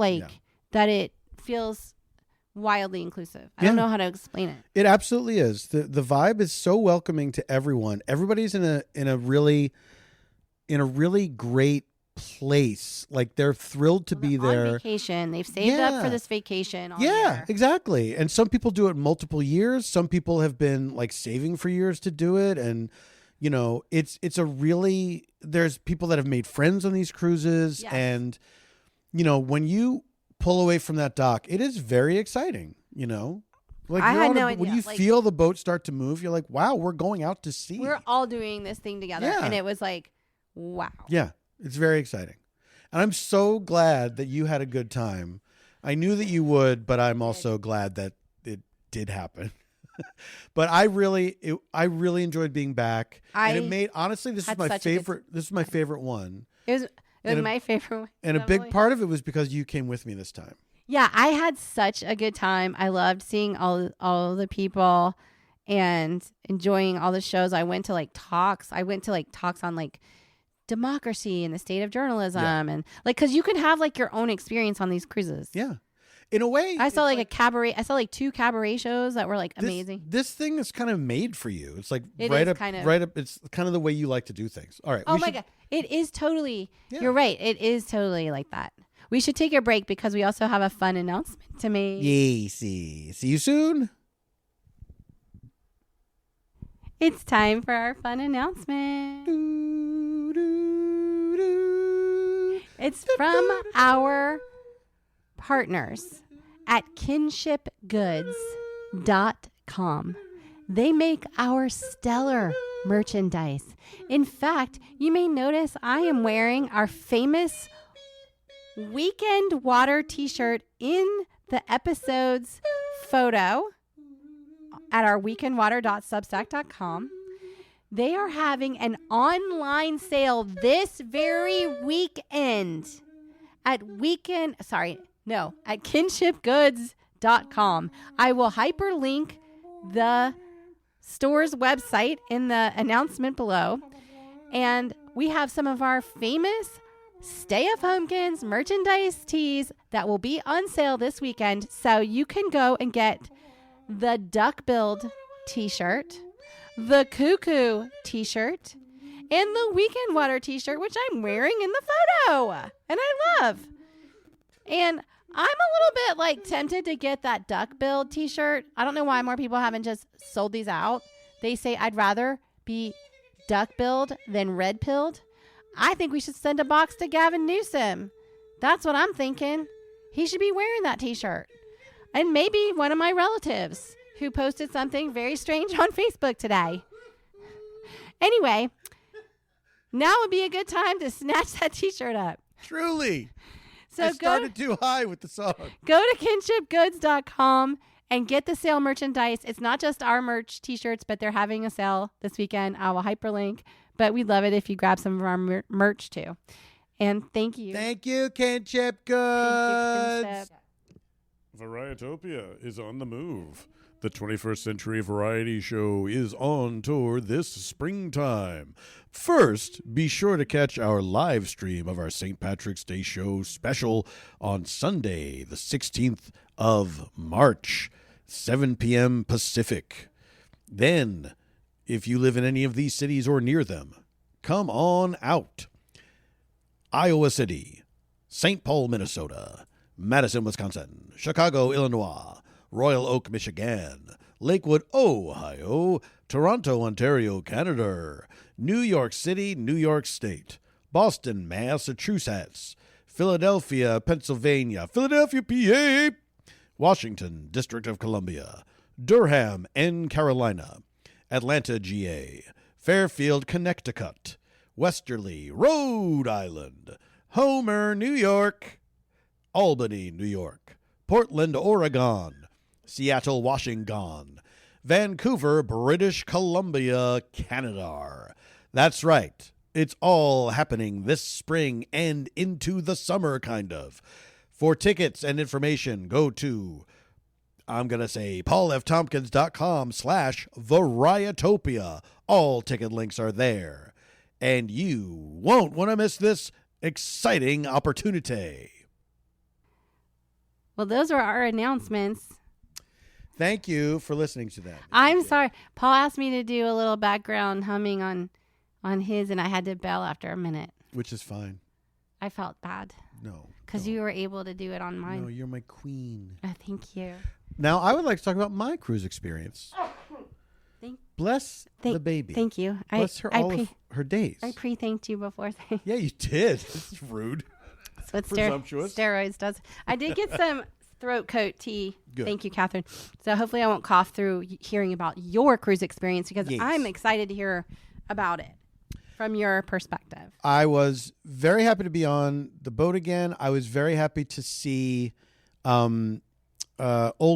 that it feels wildly inclusive. I don't know how to explain it.
It absolutely is. The vibe is so welcoming to everyone. Everybody's in a really great place. Like they're thrilled to be there.
On vacation. They've saved up for this vacation all
Yeah,
year.
exactly. And some people do it multiple years. Some people have been like saving for years to do it. And You know, it's a really, there's people that have made friends on these cruises. Yes. And, you know, when you pull away from that dock, it is very exciting, you know? Like
I had no idea.
When you feel the boat start to move, you're like, wow, we're going out to sea.
We're all doing this thing together. Yeah. And it was like, wow.
Yeah, it's very exciting. And I'm so glad that you had a good time. I knew that you would, but I'm also glad that it did happen. But I really enjoyed being back. And it made, honestly, this is my favorite. This is my favorite one.
It was my favorite one.
And a big part of it was because you came with me this time.
Yeah, I had such a good time. I loved seeing all the people and enjoying all the shows. I went to talks. I went to talks on democracy and the state of journalism and because you can have your own experience on these cruises.
Yeah. In a way,
I saw a cabaret. I saw 2 cabaret shows that were amazing.
This thing is kind of made for you. It's right up. It's kind of the way you like to do things. All right.
Oh my God. It is totally. Yeah. You're right. It is totally like that. We should take a break because we also have a fun announcement to make.
Yay, see you soon.
It's time for our fun announcement. It's from our partners at kinshipgoods.com. They make our stellar merchandise. In fact, you may notice I am wearing our famous Weekend Water t-shirt in the episode's photo at our weekendwater.substack.com. They are having an online sale this very weekend at kinshipgoods.com. I will hyperlink the store's website in the announcement below. And we have some of our famous Stay of HOMEKINS merchandise tees that will be on sale this weekend. So you can go and get the Duck Build t-shirt, the Cuckoo t-shirt, and the Weekend Water t-shirt, which I'm wearing in the photo. And I love. And I'm a little bit tempted to get that Duck Build t-shirt. I don't know why more people haven't just sold these out. They say I'd rather be Duck Build than Red Pilled. I think we should send a box to Gavin Newsom. That's what I'm thinking. He should be wearing that t-shirt. And maybe one of my relatives who posted something very strange on Facebook today. Anyway, now would be a good time to snatch that t-shirt up.
Truly. So I started too high with the song.
Go to kinshipgoods.com and get the sale merchandise. It's not just our merch t-shirts, but they're having a sale this weekend. I will hyperlink. But we'd love it if you grab some of our merch too. And thank you.
Thank you, Kinship Goods.
Varietopia is on the move. The 21st Century Variety Show is on tour this springtime. First, be sure to catch our live stream of our St. Patrick's Day Show special on Sunday, the 16th of March, 7 p.m. Pacific. Then, if you live in any of these cities or near them, come on out. Iowa City, St. Paul, Minnesota, Madison, Wisconsin, Chicago, Illinois, Royal Oak, Michigan, Lakewood, Ohio, Toronto, Ontario, Canada, New York City, New York State, Boston, Massachusetts, Philadelphia, Pennsylvania, Philadelphia, PA, Washington, District of Columbia, Durham, N. Carolina, Atlanta, GA, Fairfield, Connecticut, Westerly, Rhode Island, Homer, New York, Albany, New York, Portland, Oregon, Seattle, Washington, Vancouver, British Columbia, Canada. That's right. It's all happening this spring and into the summer, kind of. For tickets and information, go to paulftompkins.com/Varietopia. All ticket links are there. And you won't want to miss this exciting opportunity.
Well, those are our announcements.
Thank you for listening to that.
I'm sorry. Paul asked me to do a little background humming on his, and I had to bail after a minute.
Which is fine.
I felt bad.
No.
Because you were able to do it on mine.
No, you're my queen.
Oh, thank you.
Now, I would like to talk about my cruise experience.
Thank
Bless the baby.
Thank you.
Bless her all of her days.
I pre-thanked you before.
Yeah, you did. This is rude.
That's what
Presumptuous.
Steroids does. I did get some throat coat tea.
Good.
Thank you, Catherine. So hopefully I won't cough through hearing about your cruise experience because I'm excited to hear about it from your perspective.
I was very happy to be on the boat again. I was very happy to see old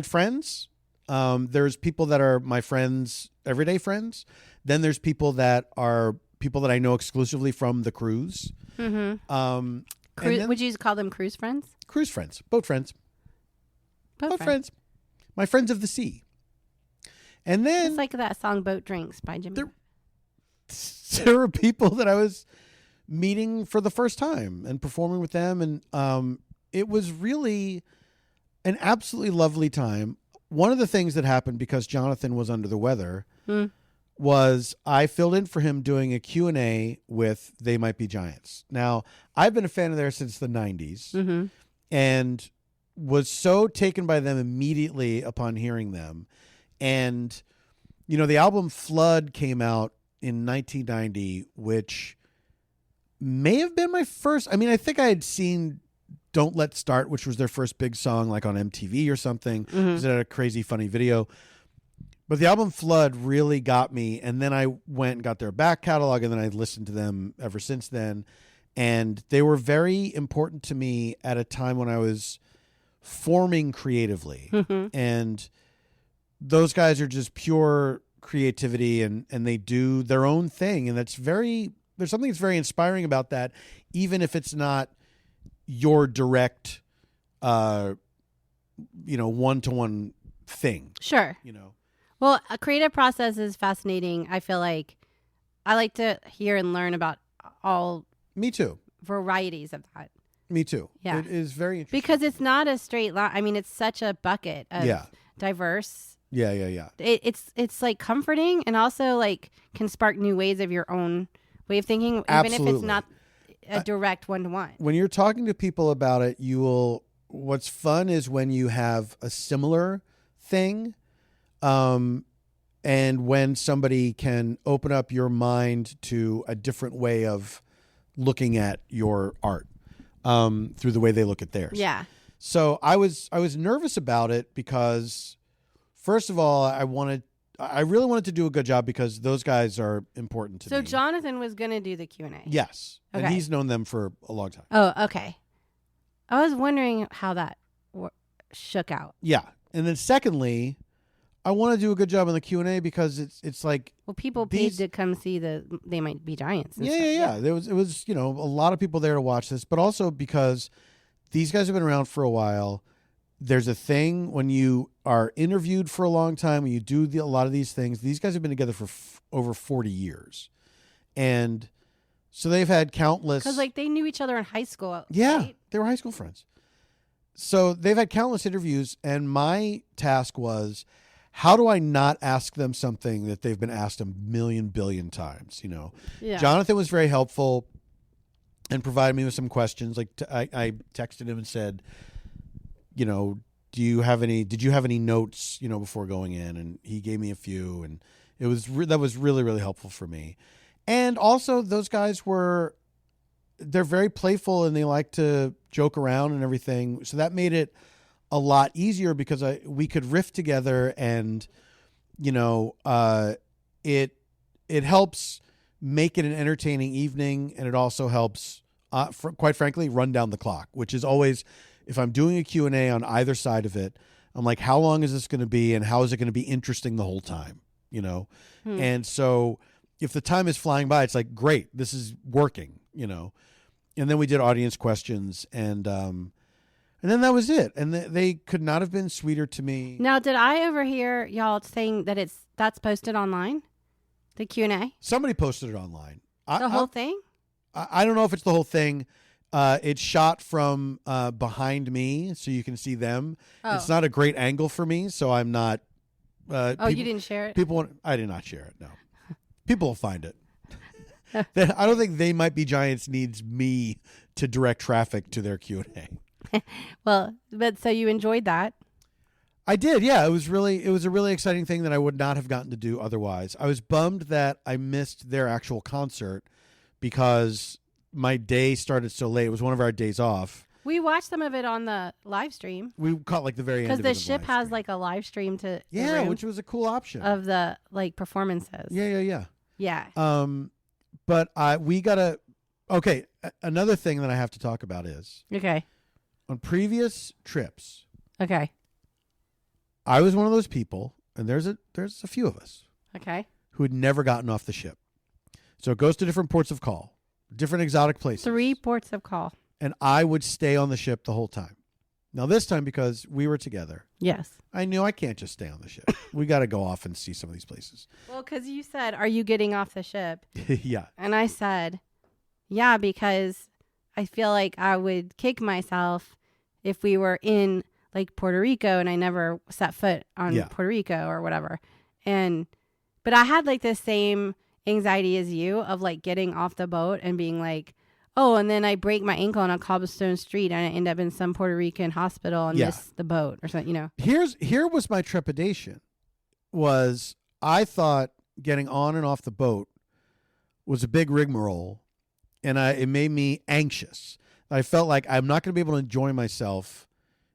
friends. There's people that are my friends, everyday friends. Then there's people that are people that I know exclusively from the cruise.
Mm-hmm. Would you call them cruise friends?
Cruise friends. Boat friends. Boat friends. My friends of the sea. And then...
It's like that song Boat Drinks by Jimmy.
There were people that I was meeting for the first time and performing with them. And it was really an absolutely lovely time. One of the things that happened because Jonathan was under the weather was I filled in for him doing a Q&A with They Might Be Giants. Now, I've been a fan of theirs since the 90s and was so taken by them immediately upon hearing them. And, you know, the album Flood came out in 1990, which may have been my first. I mean, I think I had seen Don't Let's Start, which was their first big song, like on MTV or something. It had a crazy, funny video. But the album Flood really got me. And then I went and got their back catalog, and then I listened to them ever since then. And they were very important to me at a time when I was forming creatively. And those guys are just pure creativity, and they do their own thing. And there's something that's very inspiring about that, even if it's not your direct, one-to-one thing.
Sure. Well, a creative process is fascinating. I feel like I like to hear and learn about all.
Me too.
Varieties of that.
Me too.
Yeah.
It is very interesting.
Because it's not a straight line. I mean, it's such a bucket of diverse.
Yeah.
It's like comforting and also like can spark new ways of your own way of thinking,
Absolutely.
Even if it's not a direct one-to-one.
When you're talking to people about it, what's fun is when you have a similar thing, and when somebody can open up your mind to a different way of looking at your art, through the way they look at theirs.
Yeah.
So I was nervous about it because, first of all, I really wanted to do a good job because those guys are important to me.
So Jonathan was going to do the Q&A.
Yes. Okay. And he's known them for a long time.
Oh, okay. I was wondering how that shook out.
Yeah. And then secondly, I want to do a good job on the Q&A because it's like...
Well, people paid to come see They Might Be Giants. And stuff.
Yeah. It was a lot of people there to watch this, but also because these guys have been around for a while. There's a thing when you are interviewed for a long time, when you do a lot of these things. These guys have been together for over 40 years. And so they've had countless...
Because they knew each other in high school.
Yeah,
right?
They were high school friends. So they've had countless interviews, and my task was, how do I not ask them something that they've been asked a million billion times?
Yeah.
Jonathan was very helpful and provided me with some questions. I texted him and said, did you have any notes, before going in? And he gave me a few, and that was really, really helpful for me. And also those guys they're very playful and they like to joke around and everything. So that made it a lot easier because we could riff together, and it helps make it an entertaining evening, and it also helps quite frankly run down the clock, which is always, if I'm doing a Q&A on either side of it, I'm like, how long is this going to be, and how is it going to be interesting the whole time? And so if the time is flying by, it's like, great, this is working, And then we did audience questions, and then that was it. And they could not have been sweeter to me. Now,
did I overhear y'all saying that that's posted online? The Q&A?
Somebody posted it online.
The whole thing?
I don't know if it's the whole thing. It's shot from behind me, so you can see them. Oh. It's not a great angle for me, so I'm not...
you didn't share it?
I did not share it, no. People will find it. I don't think They Might Be Giants needs me to direct traffic to their Q&A.
Well, but so you enjoyed that?
I did, yeah. It was a really exciting thing that I would not have gotten to do otherwise. I was bummed that I missed their actual concert because my day started so late. It was one of our days off.
We watched some of it on the live stream.
We caught like the very end of it.
Because the ship has like a live stream to
which was a cool option
of the like performances.
Yeah.
But
we gotta. Okay, another thing that I have to talk about is on previous trips.
Okay.
I was one of those people, and there's a few of us.
Okay.
Who had never gotten off the ship. So it goes to different ports of call, different exotic places.
3 ports of call.
And I would stay on the ship the whole time. Now this time, because we were together.
Yes.
I knew I can't just stay on the ship. We got to go off and see some of these places.
Well, because you said, "Are you getting off the ship?"
Yeah.
And I said, "Yeah," because I feel like I would kick myself if we were in like Puerto Rico and I never set foot on Puerto Rico or whatever. But I had like the same anxiety as you of like getting off the boat and being like, oh, and then I break my ankle on a cobblestone street and I end up in some Puerto Rican hospital and miss the boat or something, you know.
Here was my trepidation was I thought getting on and off the boat was a big rigmarole, and it made me anxious. I felt like I'm not going to be able to enjoy myself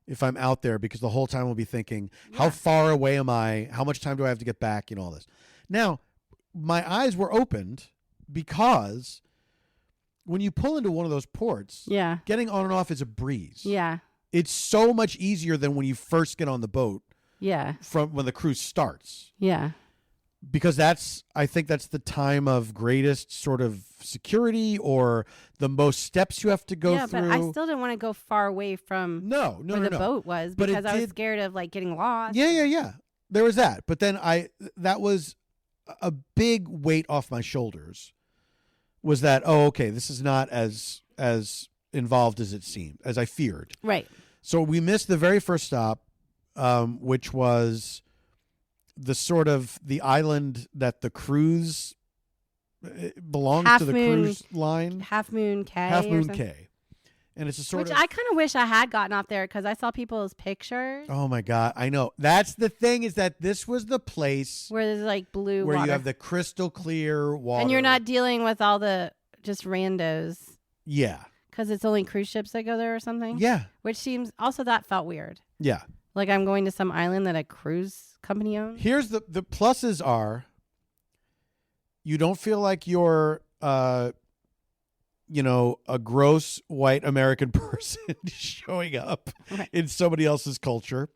if I'm out there because the whole time I'll be thinking, how far away am I? How much time do I have to get back? You know, all this. Now, my eyes were opened because when you pull into one of those ports, getting on and off is a breeze.
Yeah.
It's so much easier than when you first get on the boat.
Yeah.
From when the cruise starts.
Yeah.
Because I think that's the time of greatest sort of security or the most steps you have to go through.
Yeah, but I still didn't want to go far away from where the boat was because I was scared of like getting lost.
Yeah. There was that. But then that was a big weight off my shoulders was that, okay, this is not as involved as it seemed, as I feared.
Right.
So we missed the very first stop, which was the sort of the island that the cruise belongs to the cruise line.
Half Moon Cay.
Half Moon Cay. And it's a sort
of... Which I kind of wish I had gotten off there because I saw people's pictures.
Oh, my God. I know. That's the thing is that this was the place...
Where there's like blue
where
water.
you have the crystal clear water.
And you're not dealing with all the just randos.
Yeah.
Because it's only cruise ships that go there or something.
Yeah.
Which seems... Also, that felt weird.
Yeah.
Like I'm going to some island that a cruise company owns.
Here's the pluses are you don't feel like you're a gross white American person showing up in somebody else's culture.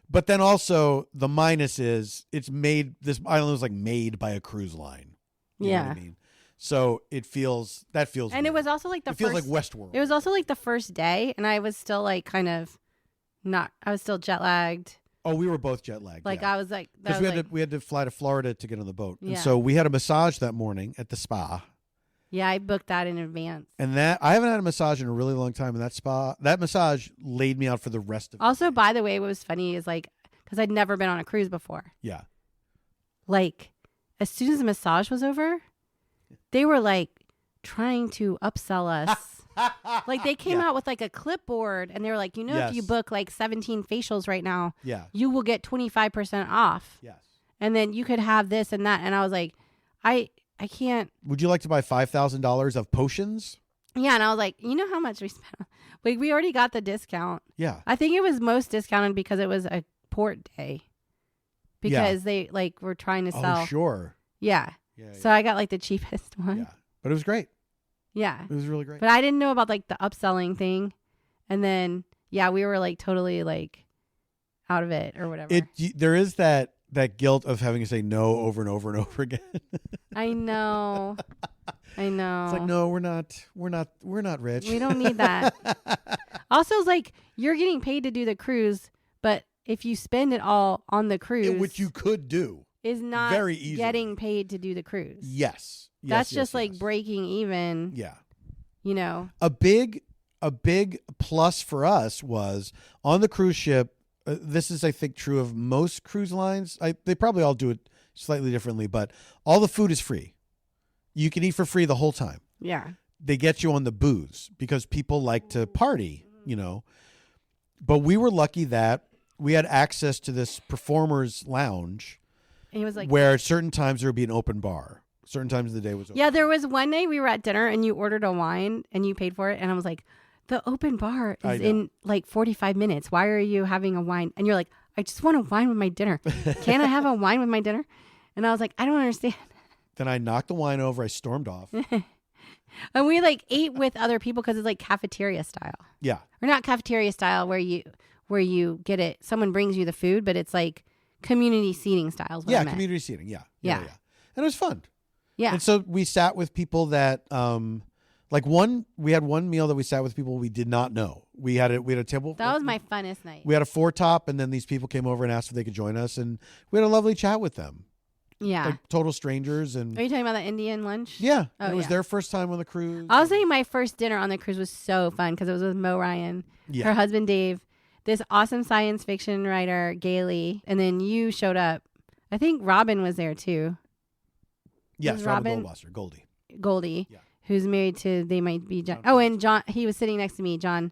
But then also the minus is this island was like made by a cruise line. You know what I mean? So it feels
and
weird.
It was also like
it feels like Westworld.
It was also like the first day and I was still like kind of I was still jet lagged.
Oh, we were both jet lagged.
Like I was like,
because we had to fly to Florida to get on the boat, and so we had a massage that morning at the spa.
Yeah, I booked that in advance.
And that I haven't had a massage in a really long time. In that massage laid me out for the rest of.
Also, by the way, what was funny is like because I'd never been on a cruise before.
Yeah.
Like, as soon as the massage was over, they were like trying to upsell us. Like they came out with like a clipboard and they were like, if you book like 17 facials right now, you will get 25% off.
Yes.
And then you could have this and that. And I was like, I can't.
Would you like to buy $5,000 of potions?
Yeah. And I was like, you know how much we spent? Like we already got the discount.
Yeah.
I think it was most discounted because it was a port day. Because they like were trying to sell.
Oh, sure.
Yeah. So I got like the cheapest one.
Yeah. But it was great.
Yeah.
It was really great.
But I didn't know about like the upselling thing. And then, we were like totally like out of it or whatever.
There is that guilt of having to say no over and over and over again.
I know.
It's like, no, we're not rich.
We don't need that. Also, it's like you're getting paid to do the cruise, but if you spend it all on the cruise,
which you could do,
is not
very easily
getting paid to do the cruise.
Yes.
That's just like breaking even.
Yeah.
A
big plus for us was on the cruise ship. This is, I think, true of most cruise lines. They probably all do it slightly differently, but all the food is free. You can eat for free the whole time.
Yeah.
They get you on the booze because people like to party, But we were lucky that we had access to this performer's lounge.
And he was like,
where at certain times there would be an open bar. Certain times of the day was open.
Yeah, there was one day we were at dinner and you ordered a wine and you paid for it. And I was like, the open bar is in like 45 minutes. Why are you having a wine? And you're like, I just want a wine with my dinner. Can I have a wine with my dinner? And I was like, I don't understand.
Then I knocked the wine over. I stormed off.
And we like ate with other people because it's like cafeteria style.
Yeah.
Or not cafeteria style where you get it. Someone brings you the food, but it's like community seating style.
Yeah, community seating. Yeah. And it was fun.
Yeah.
And so we sat with people that, we had one meal that we sat with people we did not know. We had a table.
That was my funnest night.
We had a 4-top, and then these people came over and asked if they could join us, and we had a lovely chat with them.
Yeah.
Like total strangers. And
are you talking about the Indian lunch?
Yeah. It was their first time on the cruise.
I was saying my first dinner on the cruise was so fun because it was with Mo Ryan, her husband Dave, this awesome science fiction writer, Gailey, and then you showed up. I think Robin was there too.
Yes, Robin
Goldie, who's married to, they might be John. And John, he was sitting next to me. John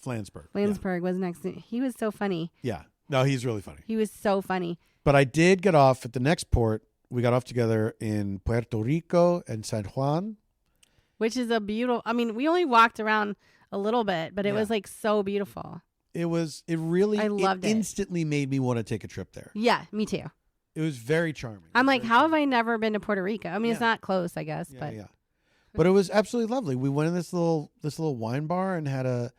Flansburgh was next to me. He was so funny.
Yeah. No, he's really funny.
He was so funny.
But I did get off at the next port. We got off together in Puerto Rico and San Juan.
Which is a beautiful, I mean, we only walked around a little bit, but it was like so beautiful.
I loved it. Instantly made me want to take a trip there.
Yeah, me too.
It was very charming.
I'm like, how have I never been to Puerto Rico? I mean, it's not close, I guess, but.
Yeah. But it was absolutely lovely. We went in this little wine bar and had a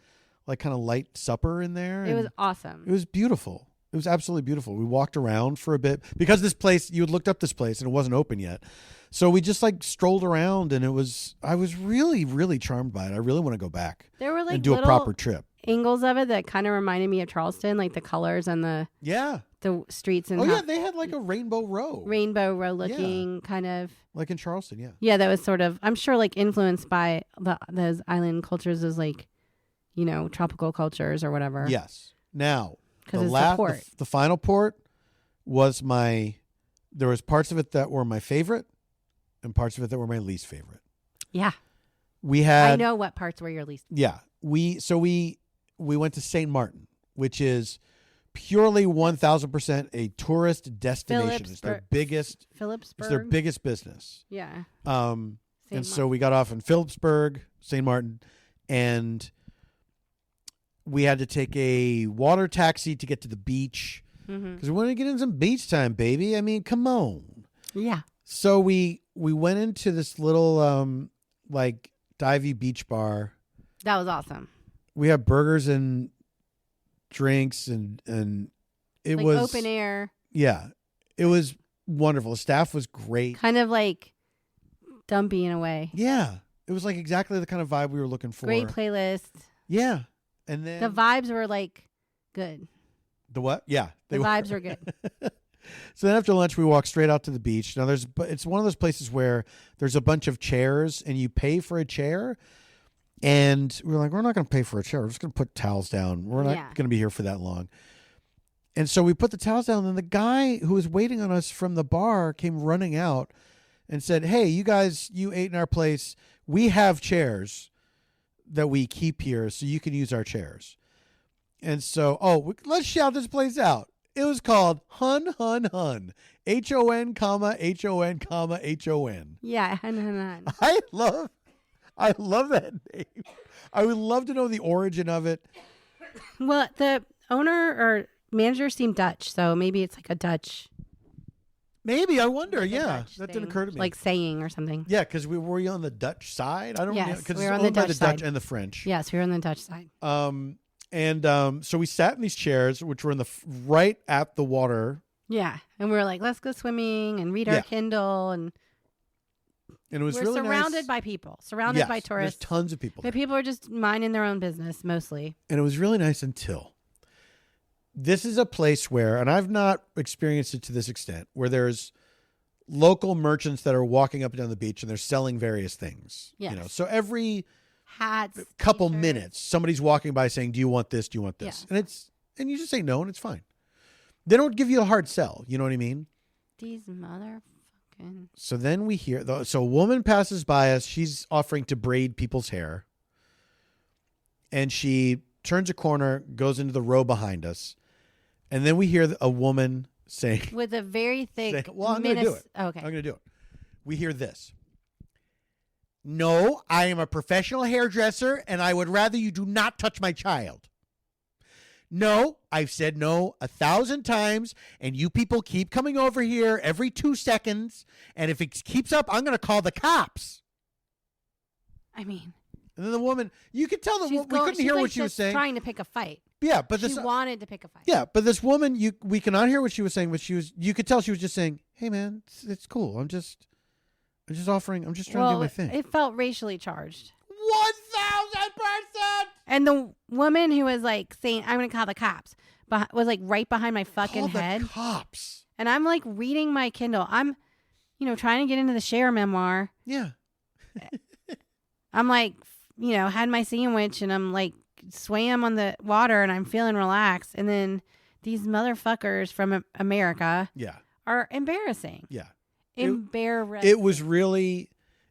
like kind of light supper in there.
It was awesome.
It was beautiful. It was absolutely beautiful. We walked around for a bit because this place, you had looked up this place and it wasn't open yet. So we just like strolled around and I was really, really charmed by it. I really want to go back.
There were like
and do a proper trip.
Angles of it that kind of reminded me of Charleston, like the colors and the streets and
they had like a rainbow row
looking kind of
like in Charleston.
Yeah, that was sort of, I'm sure, like influenced by those island cultures as like, you know, tropical cultures or whatever.
Yes. Now, the final port was there was parts of it that were my favorite and parts of it that were my least favorite.
Yeah.
I
know what parts were your least.
Yeah. We went to St. Martin, which is purely 1,000% a tourist destination. It's their biggest business.
Yeah.
So we got off in Phillipsburg, St. Martin, and we had to take a water taxi to get to the beach because we wanted to get in some beach time, baby. I mean, come on.
Yeah.
So we went into this little like divey beach bar.
That was awesome.
We had burgers and drinks and it
like
was
open air.
Yeah. It was wonderful. The staff was great.
Kind of like dumpy in a way.
Yeah. It was like exactly the kind of vibe we were looking for.
Great playlist.
Yeah. And then
the vibes were like good.
The what? Yeah.
The vibes were good.
So then after lunch, we walked straight out to the beach. Now it's one of those places where there's a bunch of chairs and you pay for a chair. And we were like, we're not going to pay for a chair. We're just going to put towels down. We're not going to be here for that long. And so we put the towels down. And the guy who was waiting on us from the bar came running out and said, hey, you guys, you ate in our place. We have chairs that we keep here so you can use our chairs. And so, let's shout this place out. It was called Hun Hun Hun. HON, HON, HON.
Yeah, Hun Hun Hun.
I love that name. I would love to know the origin of it.
Well, the owner or manager seemed Dutch, so maybe it's like a Dutch.
Maybe, I wonder. Yeah, that didn't occur to me.
Like saying or something.
Yeah, because we were on the Dutch side. I don't know.
Yes,
because
we were
it's
on
owned
the
by
Dutch
the Dutch
side.
and the French.
Yes, we were on the Dutch side.
So we sat in these chairs, which were in right at the water.
Yeah, and we were like, let's go swimming and read our Kindle and
it was
we're
really
surrounded
nice.
by people, surrounded by tourists.
There's tons of people.
But people are just minding their own business mostly.
And it was really nice until this is a place where, and I've not experienced it to this extent, where there's local merchants that are walking up and down the beach and they're selling various things.
Yes.
You know, so every
hats,
couple
t-shirts.
minutes, somebody's walking by saying, "Do you want this? Do you want this?"
Yeah.
And you just say no, and it's fine. They don't give you a hard sell. You know what I mean?
These motherfucking.
So then we hear, so a woman passes by us. She's offering to braid people's hair. And she turns a corner, goes into the row behind us, and then we hear a woman saying,
with a very thick.
Well, I'm going to do it.
Okay,
I'm going to do it. We hear this. No, I am a professional hairdresser, and I would rather you do not touch my child. No, I've said no 1,000 times, and you people keep coming over here every 2 seconds, and if it keeps up, I'm going to call the cops.
I mean.
And then the woman, you could tell we couldn't hear what she was saying.
Trying to pick a fight.
Yeah, but
she wanted to pick a fight.
Yeah, but this woman, we cannot hear what she was saying, but you could tell she was just saying, "Hey, man, it's cool. I'm just offering. I'm just trying to do my thing."
It felt racially charged.
1,000%.
And the woman who was like saying, "I'm going to call the cops," was like right behind my fucking head.
The cops.
And I'm like reading my Kindle. I'm, trying to get into the Cher memoir.
Yeah.
I'm like, had my sandwich and I'm like swam on the water and I'm feeling relaxed. And then these motherfuckers from America are embarrassing.
Yeah.
Embarrassing.
It was really,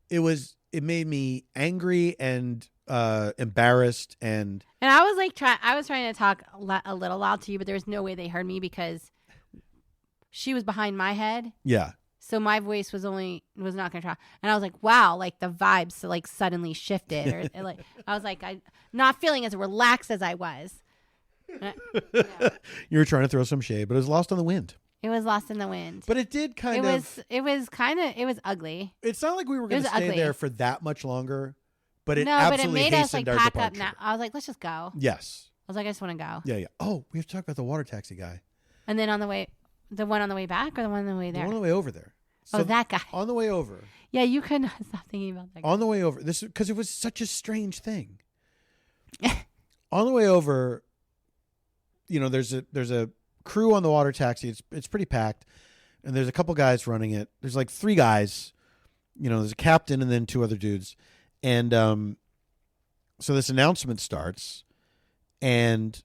it made me angry and embarrassed and
I was like I was trying to talk a little loud to you, but there was no way they heard me because she was behind my head.
Yeah.
So my voice was not going to try. And I was like, wow, like the vibes like suddenly shifted or like I was like I'm not feeling as relaxed as I was.
You were trying to throw some shade, but it was lost on the wind.
It was lost in the wind.
But it did
it was ugly.
It's not like we were going to stay there for that much longer, but it
absolutely
made us like
pack
departure.
up now. I was like, let's just go.
Yes.
I was like, I just want to go.
Yeah. Oh, we have to talk about the water taxi guy.
And then the one on the way back or the one on the way there?
The one on the way over there. So
that guy.
On the way over.
Yeah, you couldn't stop thinking about that guy.
On the way over. Because it was such a strange thing. On the way over, there's a crew on the water taxi. It's pretty packed. And there's a couple guys running it. There's like 3 guys. There's a captain and then 2 other dudes. And so this announcement starts. And,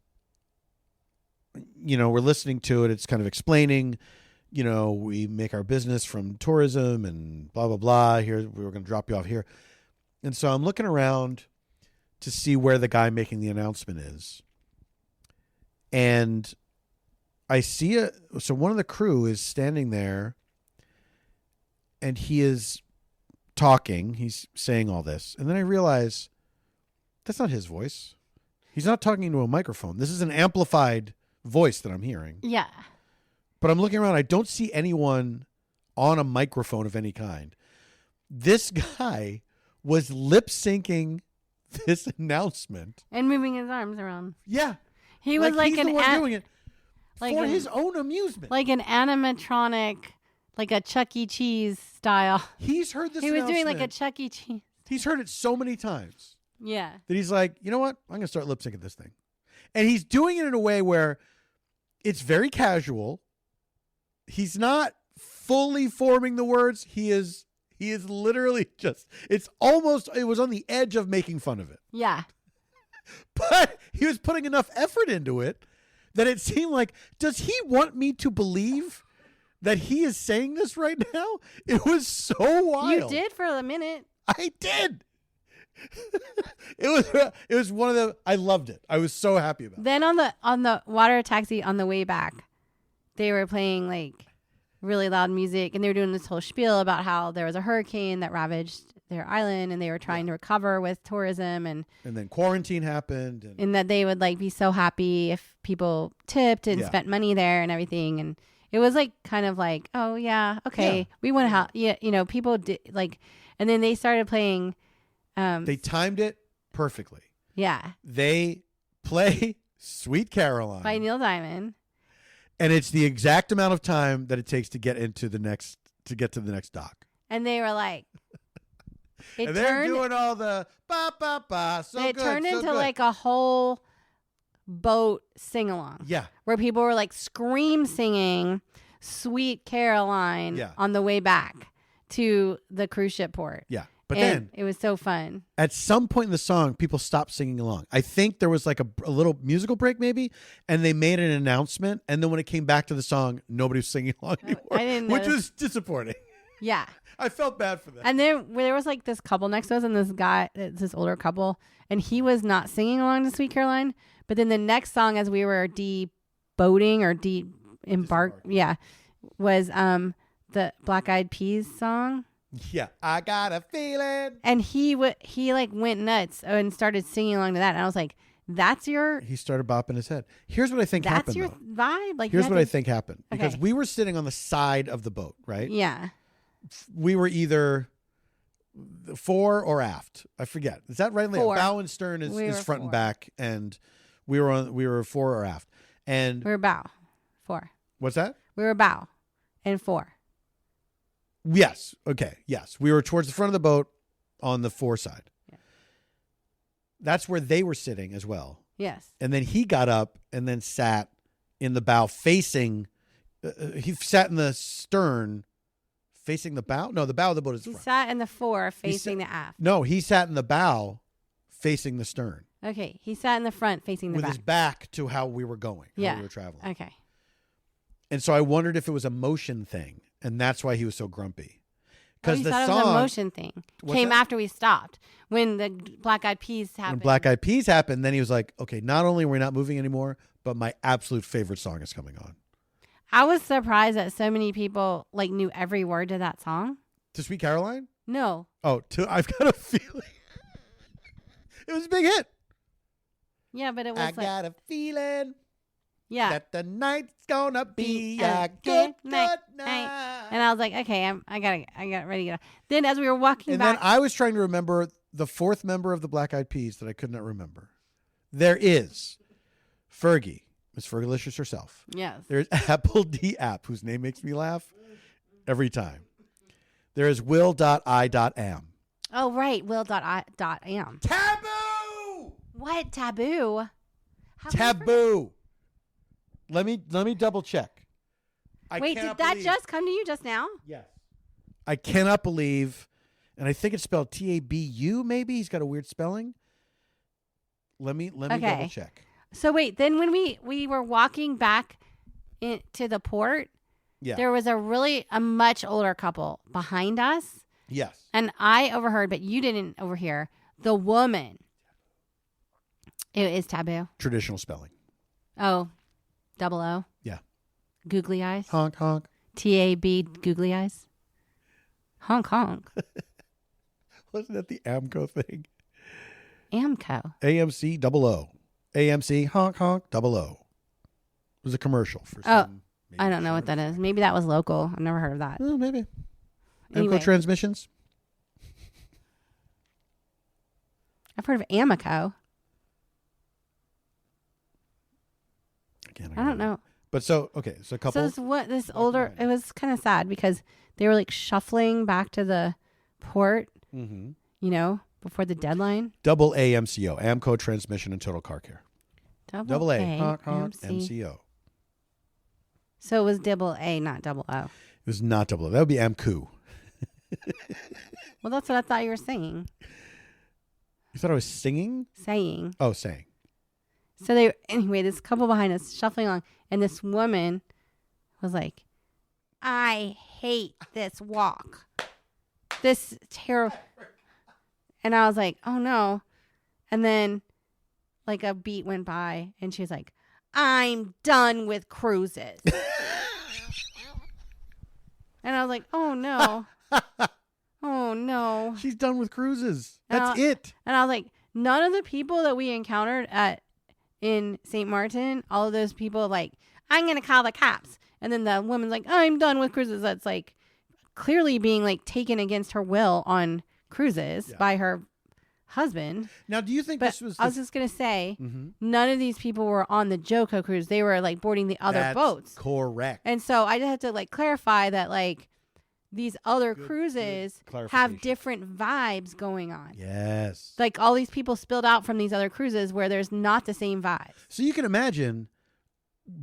we're listening to it. It's kind of explaining, we make our business from tourism and blah, blah, blah. Here, we were going to drop you off here. And so I'm looking around to see where the guy making the announcement is. And I see so one of the crew is standing there and he is talking. He's saying all this. And then I realize that's not his voice. He's not talking into a microphone. This is an amplified voice that I'm hearing.
Yeah.
But I'm looking around. I don't see anyone on a microphone of any kind. This guy was lip syncing this announcement
and moving his arms around.
Yeah.
He was like
he's
an
the one doing it for his own amusement.
Like an animatronic, like a Chuck E. Cheese style.
He's heard this.
He was doing like a Chuck E. Cheese.
He's heard it so many times.
Yeah.
That he's like, you know what? I'm going to start lip syncing this thing. And he's doing it in a way where it's very casual. He's not fully forming the words. He is literally just, it was on the edge of making fun of it.
Yeah.
But he was putting enough effort into it that it seemed like, does he want me to believe that he is saying this right now? It was so wild.
You did for a minute.
I did. It was one of the, I loved it. I was so happy about it.
Then on the water taxi on the way back, they were playing like really loud music and they were doing this whole spiel about how there was a hurricane that ravaged their island and they were trying to recover with tourism and
then quarantine happened
and that they would like be so happy if people tipped and spent money there and everything. And it was like kind of like, oh yeah, okay, we want to help. Yeah, people did like, and then they started playing.
They timed it perfectly.
Yeah.
They play Sweet Caroline
by Neil Diamond.
And it's the exact amount of time that it takes to get to the next dock.
And they were like,
they're doing all the ba ba ba. So
it turned into like a whole boat sing along.
Yeah.
Where people were like scream singing Sweet Caroline on the way back to the cruise ship port.
Yeah. But then
it was so fun.
At some point in the song, people stopped singing along. I think there was like a little musical break maybe, and they made an announcement. And then when it came back to the song, nobody was singing along anymore, which was disappointing.
Yeah.
I felt bad for that.
And then there was like this couple next to us and this guy, this older couple, and he was not singing along to Sweet Caroline, But then the next song, as we were boating or was the Black Eyed Peas song.
Yeah, I got a feeling.
And he like went nuts and started singing along to that. And I was like, He started bopping his head.
Here's what I think happened.
That's your vibe? Like,
here's what I think happened. Because we were sitting on the side of the boat, right?
Yeah.
We were either fore or aft. I forget. Is that right?
Fore.
Bow and stern is front and back, and we were fore or aft. And
we were bow. Fore.
What's that?
We were bow and fore.
Yes. Okay. Yes. We were towards the front of the boat on the fore side. Yeah. That's where they were sitting as well.
Yes.
And then he got up and then sat in the bow facing, he sat in the stern facing the bow. No, the bow of the boat is the front.
He sat in the fore facing the aft.
No, he sat in the bow facing the stern.
Okay. He sat in the front facing the back.
With his back to how we were going.
Yeah.
How we were traveling.
Okay.
And so I wondered if it was a motion thing. And that's why he was so grumpy.
Because the song, it was a motion thing. Came after we stopped. When the Black Eyed Peas happened.
When Black Eyed Peas happened, then he was like, okay, not only are we not moving anymore, but my absolute favorite song is coming on.
I was surprised that so many people like knew every word to that song.
To Sweet Caroline?
No.
Oh, I've got a feeling. It was a big hit.
Yeah, but it was
I got a feeling.
Yeah.
That the night's gonna be a good night.
And I was like, okay, I got ready to get off. Then as we were walking back.
And then I was trying to remember the fourth member of the Black Eyed Peas that I could not remember. There is Fergie, Miss Fergalicious herself.
Yes.
There's Apple D. App, whose name makes me laugh every time. There is Will.I.am.
Oh, right. Will.I.am.
Taboo!
What? Taboo?
Taboo. Let me double check.
Wait, did that just come to you just now?
Yes. I cannot believe, and I think it's spelled Tabu. Maybe he's got a weird spelling. Let me double check.
So wait, then when we were walking back to the port, there was a much older couple behind us.
Yes.
And I overheard, but you didn't overhear, the woman. It is taboo.
Traditional spelling.
Oh. Double O?
Yeah.
Googly eyes?
Honk, honk.
T-A-B, googly eyes? Honk, honk.
Wasn't that the AMCO thing?
AMCO?
AMC double O. AMC, honk, honk, double O. It was a commercial for some.
I don't know what that is. Maybe that was local. I've never heard of that.
Oh, maybe.
Anyway.
AMCO transmissions?
I've heard of Amico. I don't know.
But so a couple.
So this older, it was kind of sad because they were like shuffling back to the port, before the deadline.
Double AMCO, AMCO transmission and total car care.
Double A,
honk, honk, MCO.
So it was double A, not double O.
It was not double O. That would be AMCO.
Well, that's what I thought you were saying.
You thought I was singing?
Saying.
Oh, saying.
So this couple behind us shuffling along, and this woman was like, I hate this walk. This terrible. And I was like, oh no. And then like a beat went by and she was like, I'm done with cruises. And I was like, oh no. Oh no.
She's done with cruises. That's it.
And I was like, none of the people that we encountered in St. Martin, all of those people like, I'm going to call the cops. And then the woman's like, I'm done with cruises. That's like clearly being like taken against her will on cruises by her husband.
Now, do you think this was...
I was just going to say, none of these people were on the JoCo cruise. They were like boarding the other boats.
Correct.
And so I just have to like clarify that like these other cruises have different vibes going on.
Yes.
Like all these people spilled out from these other cruises where there's not the same vibe.
So you can imagine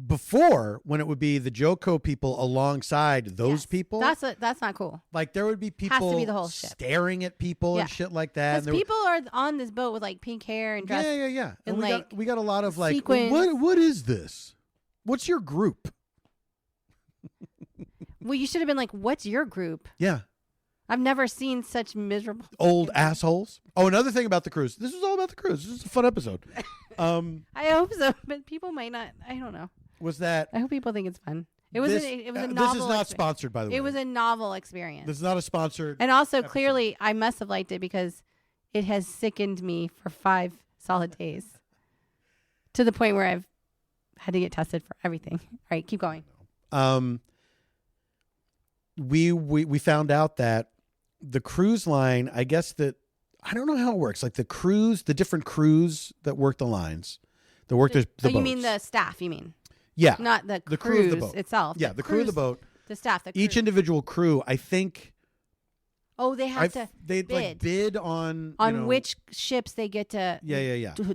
before when it would be the JoCo people alongside those people.
That's not cool.
Like there would be people
has to be the whole ship.
Staring at people and shit like that.
Because people are on this boat with like pink hair and dress.
Yeah. And we got a lot of like,
sequins.
What is this? What's your group?
Well, you should have been like, what's your group?
Yeah.
I've never seen such miserable
old assholes. Oh, another thing about the cruise. This was all about the cruise. This is a fun episode.
I hope so, but people might not. I don't know. I hope people think it's fun. It was a novel.
This is not sponsored, by the way.
It was a novel experience.
This is not a sponsored.
And also, clearly, I must have liked it because it has sickened me for 5 solid days to the point where I've had to get tested for everything. All right, keep going.
We found out that the cruise line, I guess that, I don't know how it works. Like the different crews that work the lines, that work the boats.
You mean the staff, you mean?
Yeah.
Not the
crew
cruise
of the boat
itself.
Yeah, the crew of the boat.
The staff.
Each individual crew, I think.
Oh, they have to
bid. Like bid on
which ships they get to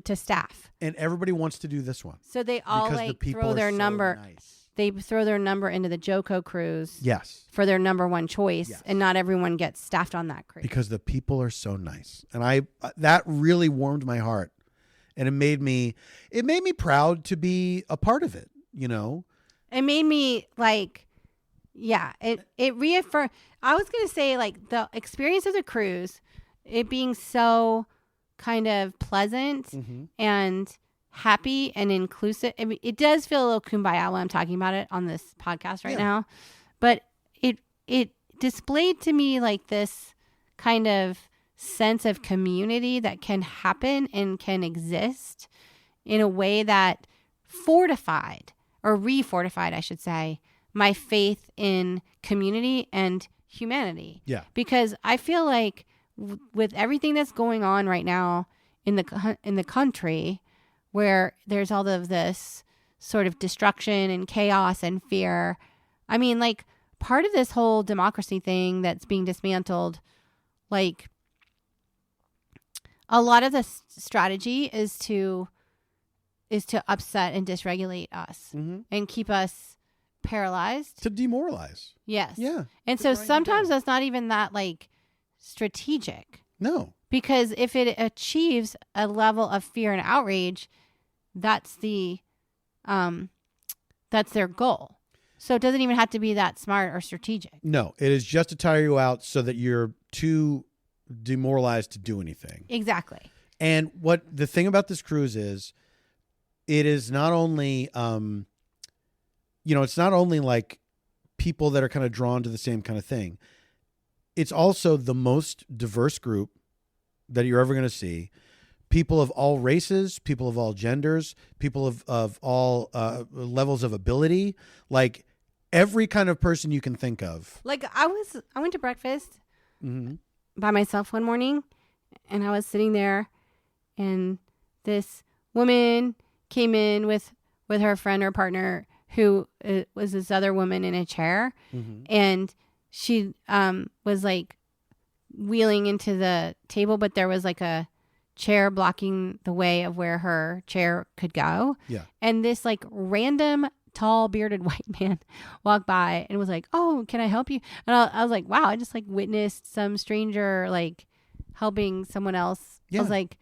to staff.
And everybody wants to do this one.
So they all throw their number.
Nice.
They throw their number into the JoCo cruise.
Yes.
For their number one choice, and not everyone gets staffed on that cruise.
Because the people are so nice, and that really warmed my heart, and it made me proud to be a part of it. You know,
it made me it reaffirmed. I was gonna say the experience of the cruise, it being so kind of pleasant and happy and inclusive. I mean, it does feel a little kumbaya when I'm talking about it on this podcast right now, but it displayed to me this kind of sense of community that can happen and can exist in a way that fortified or re-fortified, I should say, my faith in community and humanity.
Yeah.
Because I feel like with everything that's going on right now in the country, where there's all of this sort of destruction and chaos and fear. I mean, part of this whole democracy thing that's being dismantled, a lot of the strategy is to upset and dysregulate us and keep us paralyzed.
To demoralize.
Yes.
Yeah.
And so sometimes that's not even that strategic.
No.
Because if it achieves a level of fear and outrage, that's their goal. So it doesn't even have to be that smart or strategic.
No, it is just to tire you out so that you're too demoralized to do anything.
Exactly.
And what the thing about this cruise is, it is not only, it's not only people that are kind of drawn to the same kind of thing. It's also the most diverse group that you're ever going to see. People of all races, people of all genders, people of all levels of ability, every kind of person you can think of.
I went to breakfast by myself one morning, and I was sitting there, and this woman came in with her friend or partner who was this other woman in a chair, and she was wheeling into the table, but there was a chair blocking the way of where her chair could go.
Yeah.
And this random tall bearded white man walked by and was like, "Oh, can I help you?" And I was like, wow, I just witnessed some stranger helping someone else. Yeah. I was like,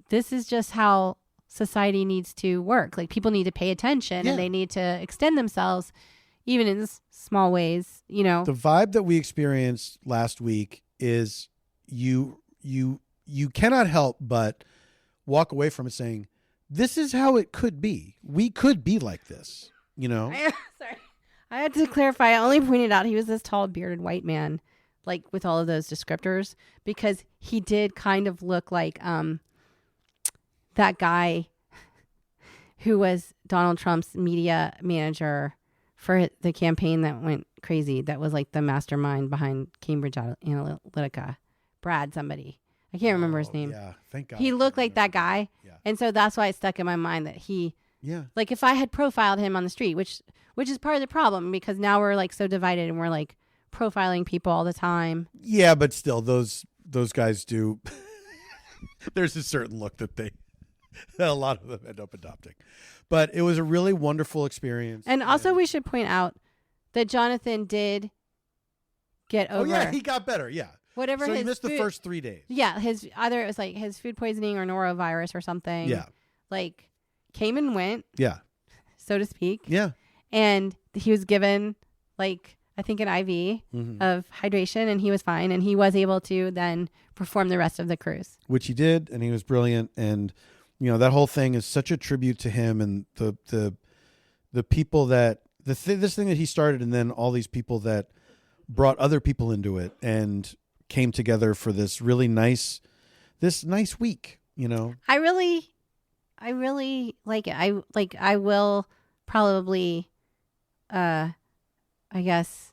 this is just how society needs to work. People need to pay attention and they need to extend themselves even in small ways, The
vibe that we experienced last week is you cannot help but walk away from it saying, this is how it could be. We could be like this,
Sorry. I had to clarify. I only pointed out he was this tall, bearded white man, with all of those descriptors, because he did kind of look like that guy who was Donald Trump's media manager for the campaign that went crazy. That was the mastermind behind Cambridge Analytica. Brad somebody. I can't remember his name.
Yeah, thank God.
He looked like that guy.
Yeah.
And so that's why it stuck in my mind that he, if I had profiled him on the street, which is part of the problem, because now we're so divided and we're profiling people all the time.
Yeah, but still those guys do. There's a certain look that a lot of them end up adopting. But it was a really wonderful experience.
And also we should point out that Jonathan did get over.
Oh yeah, he got better. Yeah.
Whatever.
So he missed the first 3 days.
Yeah, either it was his food poisoning or norovirus or something.
Yeah.
Came and went.
Yeah.
So to speak.
Yeah.
And he was given I think an IV of hydration, and he was fine, and he was able to then perform the rest of the cruise.
Which he did, and he was brilliant. And You know, that whole thing is such a tribute to him and the people that this thing that he started, and then all these people that brought other people into it and came together for this really nice week. You know, I really
like it. I will probably, I guess,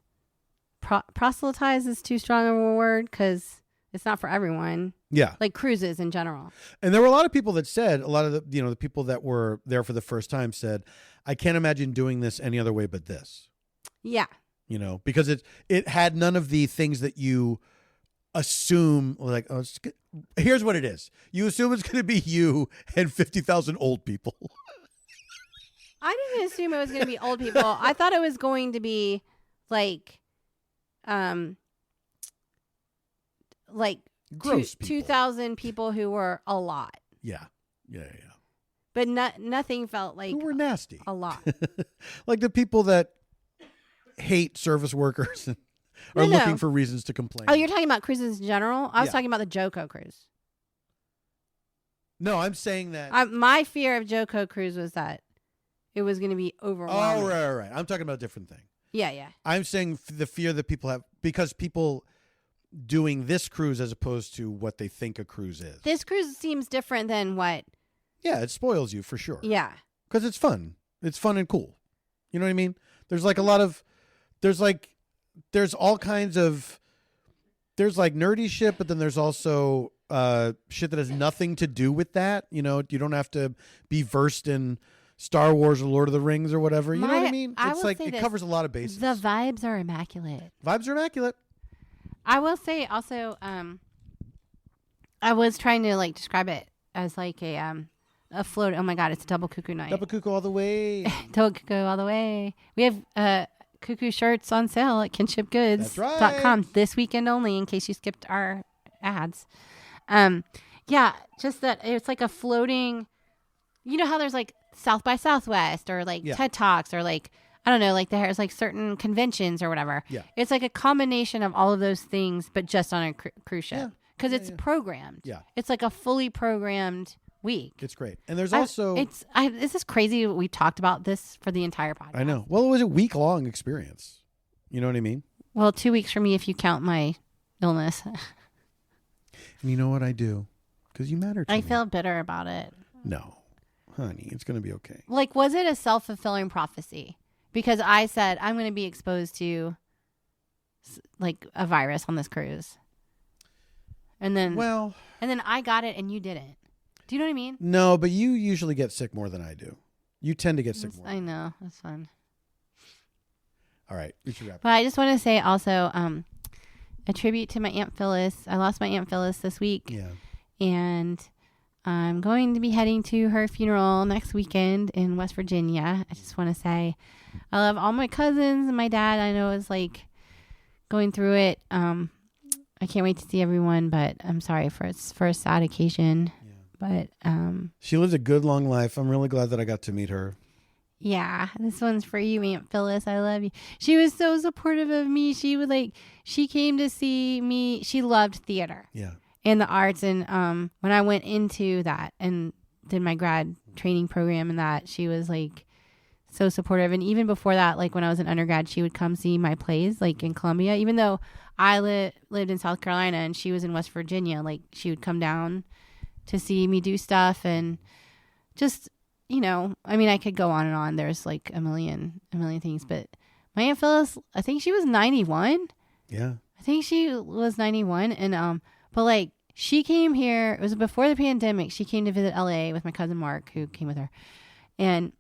proselytize is too strong of a word because it's not for everyone.
Yeah.
Like cruises in general.
And there were a lot of people that said, a lot of the people that were there for the first time said, I can't imagine doing this any other way but this.
Yeah.
You know, because it had none of the things that you assume, like, oh, here's what it is. You assume it's going to be you and 50,000 old people.
I didn't assume it was going to be old people. I thought it was going to be like
gross
2,000 people who were a lot.
Yeah.
But nothing felt like
who were nasty.
A lot.
Like the people that hate service workers and are looking for reasons to complain.
Oh, you're talking about cruises in general? I was talking about the JoCo cruise.
No, I'm saying that.
My fear of JoCo cruise was that it was going to be overwhelming.
Oh, right. I'm talking about a different thing.
Yeah.
I'm saying the fear that people have because people doing this cruise as opposed to what they think a cruise is.
This cruise seems different than what.
Yeah, it spoils you for sure.
Yeah.
Because it's fun. It's fun and cool. You know what I mean? There's like a lot of, there's all kinds of, there's like nerdy shit, but then there's also shit that has nothing to do with that. You know, you don't have to be versed in Star Wars or Lord of the Rings or whatever. You know what I mean? It's like, it covers a lot of bases.
The vibes are immaculate.
I
will say also, I was trying to like describe it as like a float. Oh my God, it's a double cuckoo night.
Double cuckoo all the way.
Double cuckoo all the way. We have cuckoo shirts on sale at kinshipgoods.com this weekend only in case you skipped our ads. Yeah, just that it's like a floating, you know how there's like South by Southwest or like TED Talks or like, I don't know, like there's like certain conventions or whatever.
Yeah.
It's like a combination of all of those things, but just on a cruise ship. Because it's programmed.
Yeah.
It's like a fully programmed week.
It's great. And there's also...
This is crazy. We talked about this for the entire podcast.
I know. Well, it was a week-long experience. You know what I mean?
Well, 2 weeks for me if you count my illness.
And you know what I do? Because you matter to me.
I feel bitter about it.
No. Honey, it's going to be okay.
Like, was it a self-fulfilling prophecy? Because I said, I'm going to be exposed to, like, a virus on this cruise. And then I got it and you didn't. Do you know what I mean?
No, but you usually get sick more than I do. You tend to get sick more.
I know. That's fun.
All right. We should wrap up.
But I just want to say also a tribute to my Aunt Phyllis. I lost my Aunt Phyllis this week.
Yeah.
And I'm going to be heading to her funeral next weekend in West Virginia. I just want to say I love all my cousins and my dad. I know is like going through it. I can't wait to see everyone, but I'm sorry for a sad occasion. Yeah. But
she lived a good long life. I'm really glad that I got to meet her.
Yeah, this one's for you, Aunt Phyllis. I love you. She was so supportive of me. She came to see me. She loved theater.
Yeah.
And the arts. And when I went into that and did my grad training program and that, she was like so supportive. And even before that, like when I was an undergrad, she would come see my plays like in Columbia, even though I lived in South Carolina and she was in West Virginia. Like she would come down to see me do stuff and just, you know, I mean, I could go on and on. There's like a million things, but my Aunt Phyllis, I think she was 91.
Yeah.
I think she was 91. And, but like she came here, it was before the pandemic. She came to visit LA with my cousin Mark, who came with her. And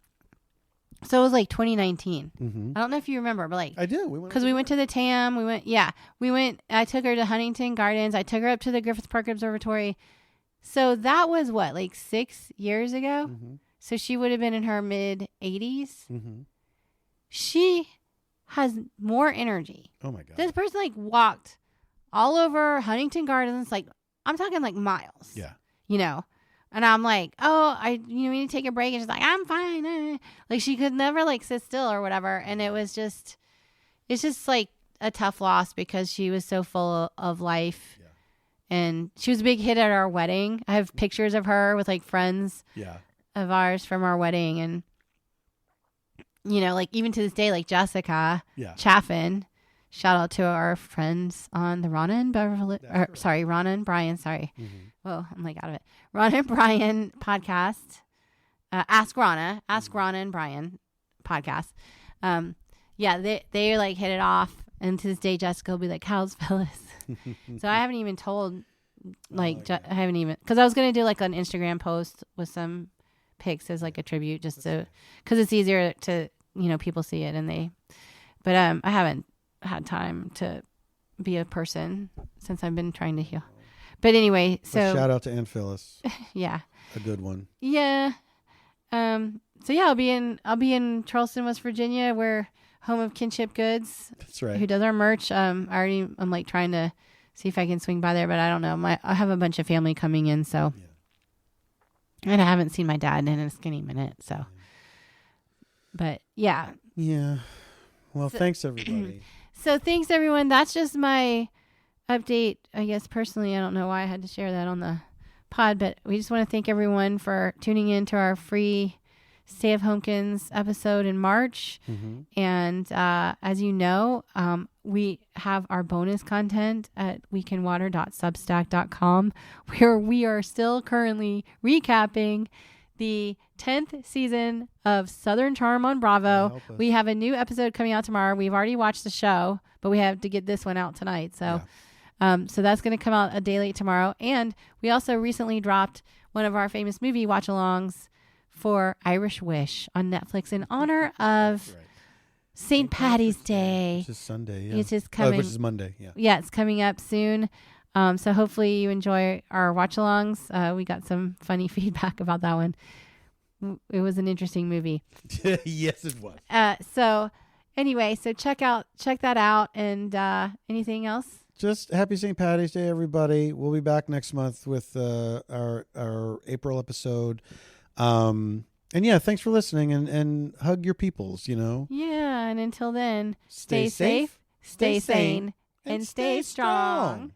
so it was like 2019.
Mm-hmm.
I don't know if you remember, but like
I do.
Because we went to the TAM. We went. I took her to Huntington Gardens. I took her up to the Griffith Park Observatory. So that was what, like 6 years ago.
Mm-hmm. So
she would have been in her mid 80s.
Mm-hmm.
She has more energy.
Oh my God!
This person like walked all over Huntington Gardens. Like I'm talking like miles.
Yeah.
You know. And I'm like, we need to take a break. And she's like, I'm fine. Like she could never like sit still or whatever. And it's just like a tough loss because she was so full of life.
Yeah.
And she was a big hit at our wedding. I have pictures of her with like friends of ours from our wedding. And, you know, like even to this day, like Jessica Chaffin, shout out to our friends on the Ronna and Beverly, Ronna and Brian, Whoa, I'm like out of it. Ronna and Brian podcast. Ask Ronna and Brian podcast. They like hit it off. And to this day, Jessica will be like, how's Phyllis? So I haven't even told, like, I haven't even, because I was going to do like an Instagram post with some pics as like a tribute just to, because it's easier to, you know, people see it but I haven't had time to be a person since I've been trying to heal. But anyway, so.
Shout out to Aunt Phyllis.
Yeah.
A good one.
Yeah. So yeah, I'll be in Charleston, West Virginia, where Home of Kinship Goods. That's right. Who does our merch? I'm like trying to see if I can swing by there, but I don't know. I have a bunch of family coming in, so and I haven't seen my dad in a skinny minute, so. But yeah.
Yeah. Well, thanks everybody.
So thanks everyone. That's just my update. I guess personally, I don't know why I had to share that on the pod, but we just want to thank everyone for tuning in to our free Stay of HOMEKINS episode in March. And as you know, we have our bonus content at weekendwater.substack.com, where we are still currently recapping the 10th season of Southern Charm on Bravo. We have a new episode coming out tomorrow. We've already watched the show, but we have to get this one out tonight. So so that's going to come out a day late tomorrow. And we also recently dropped one of our famous movie watch-alongs for Irish Wish on Netflix in honor of St. Patty's Day.
Which is Sunday, yeah.
It's just coming.
Which is Monday, yeah.
Yeah, it's coming up soon. So hopefully you enjoy our watch-alongs. We got some funny feedback about that one. It was an interesting movie.
Yes, it was.
So anyway, so check that out. And anything else?
Just happy St. Patty's Day, everybody. We'll be back next month with our April episode. And yeah, thanks for listening and hug your peoples, you know.
Yeah, and until then, stay safe, stay sane, and stay strong.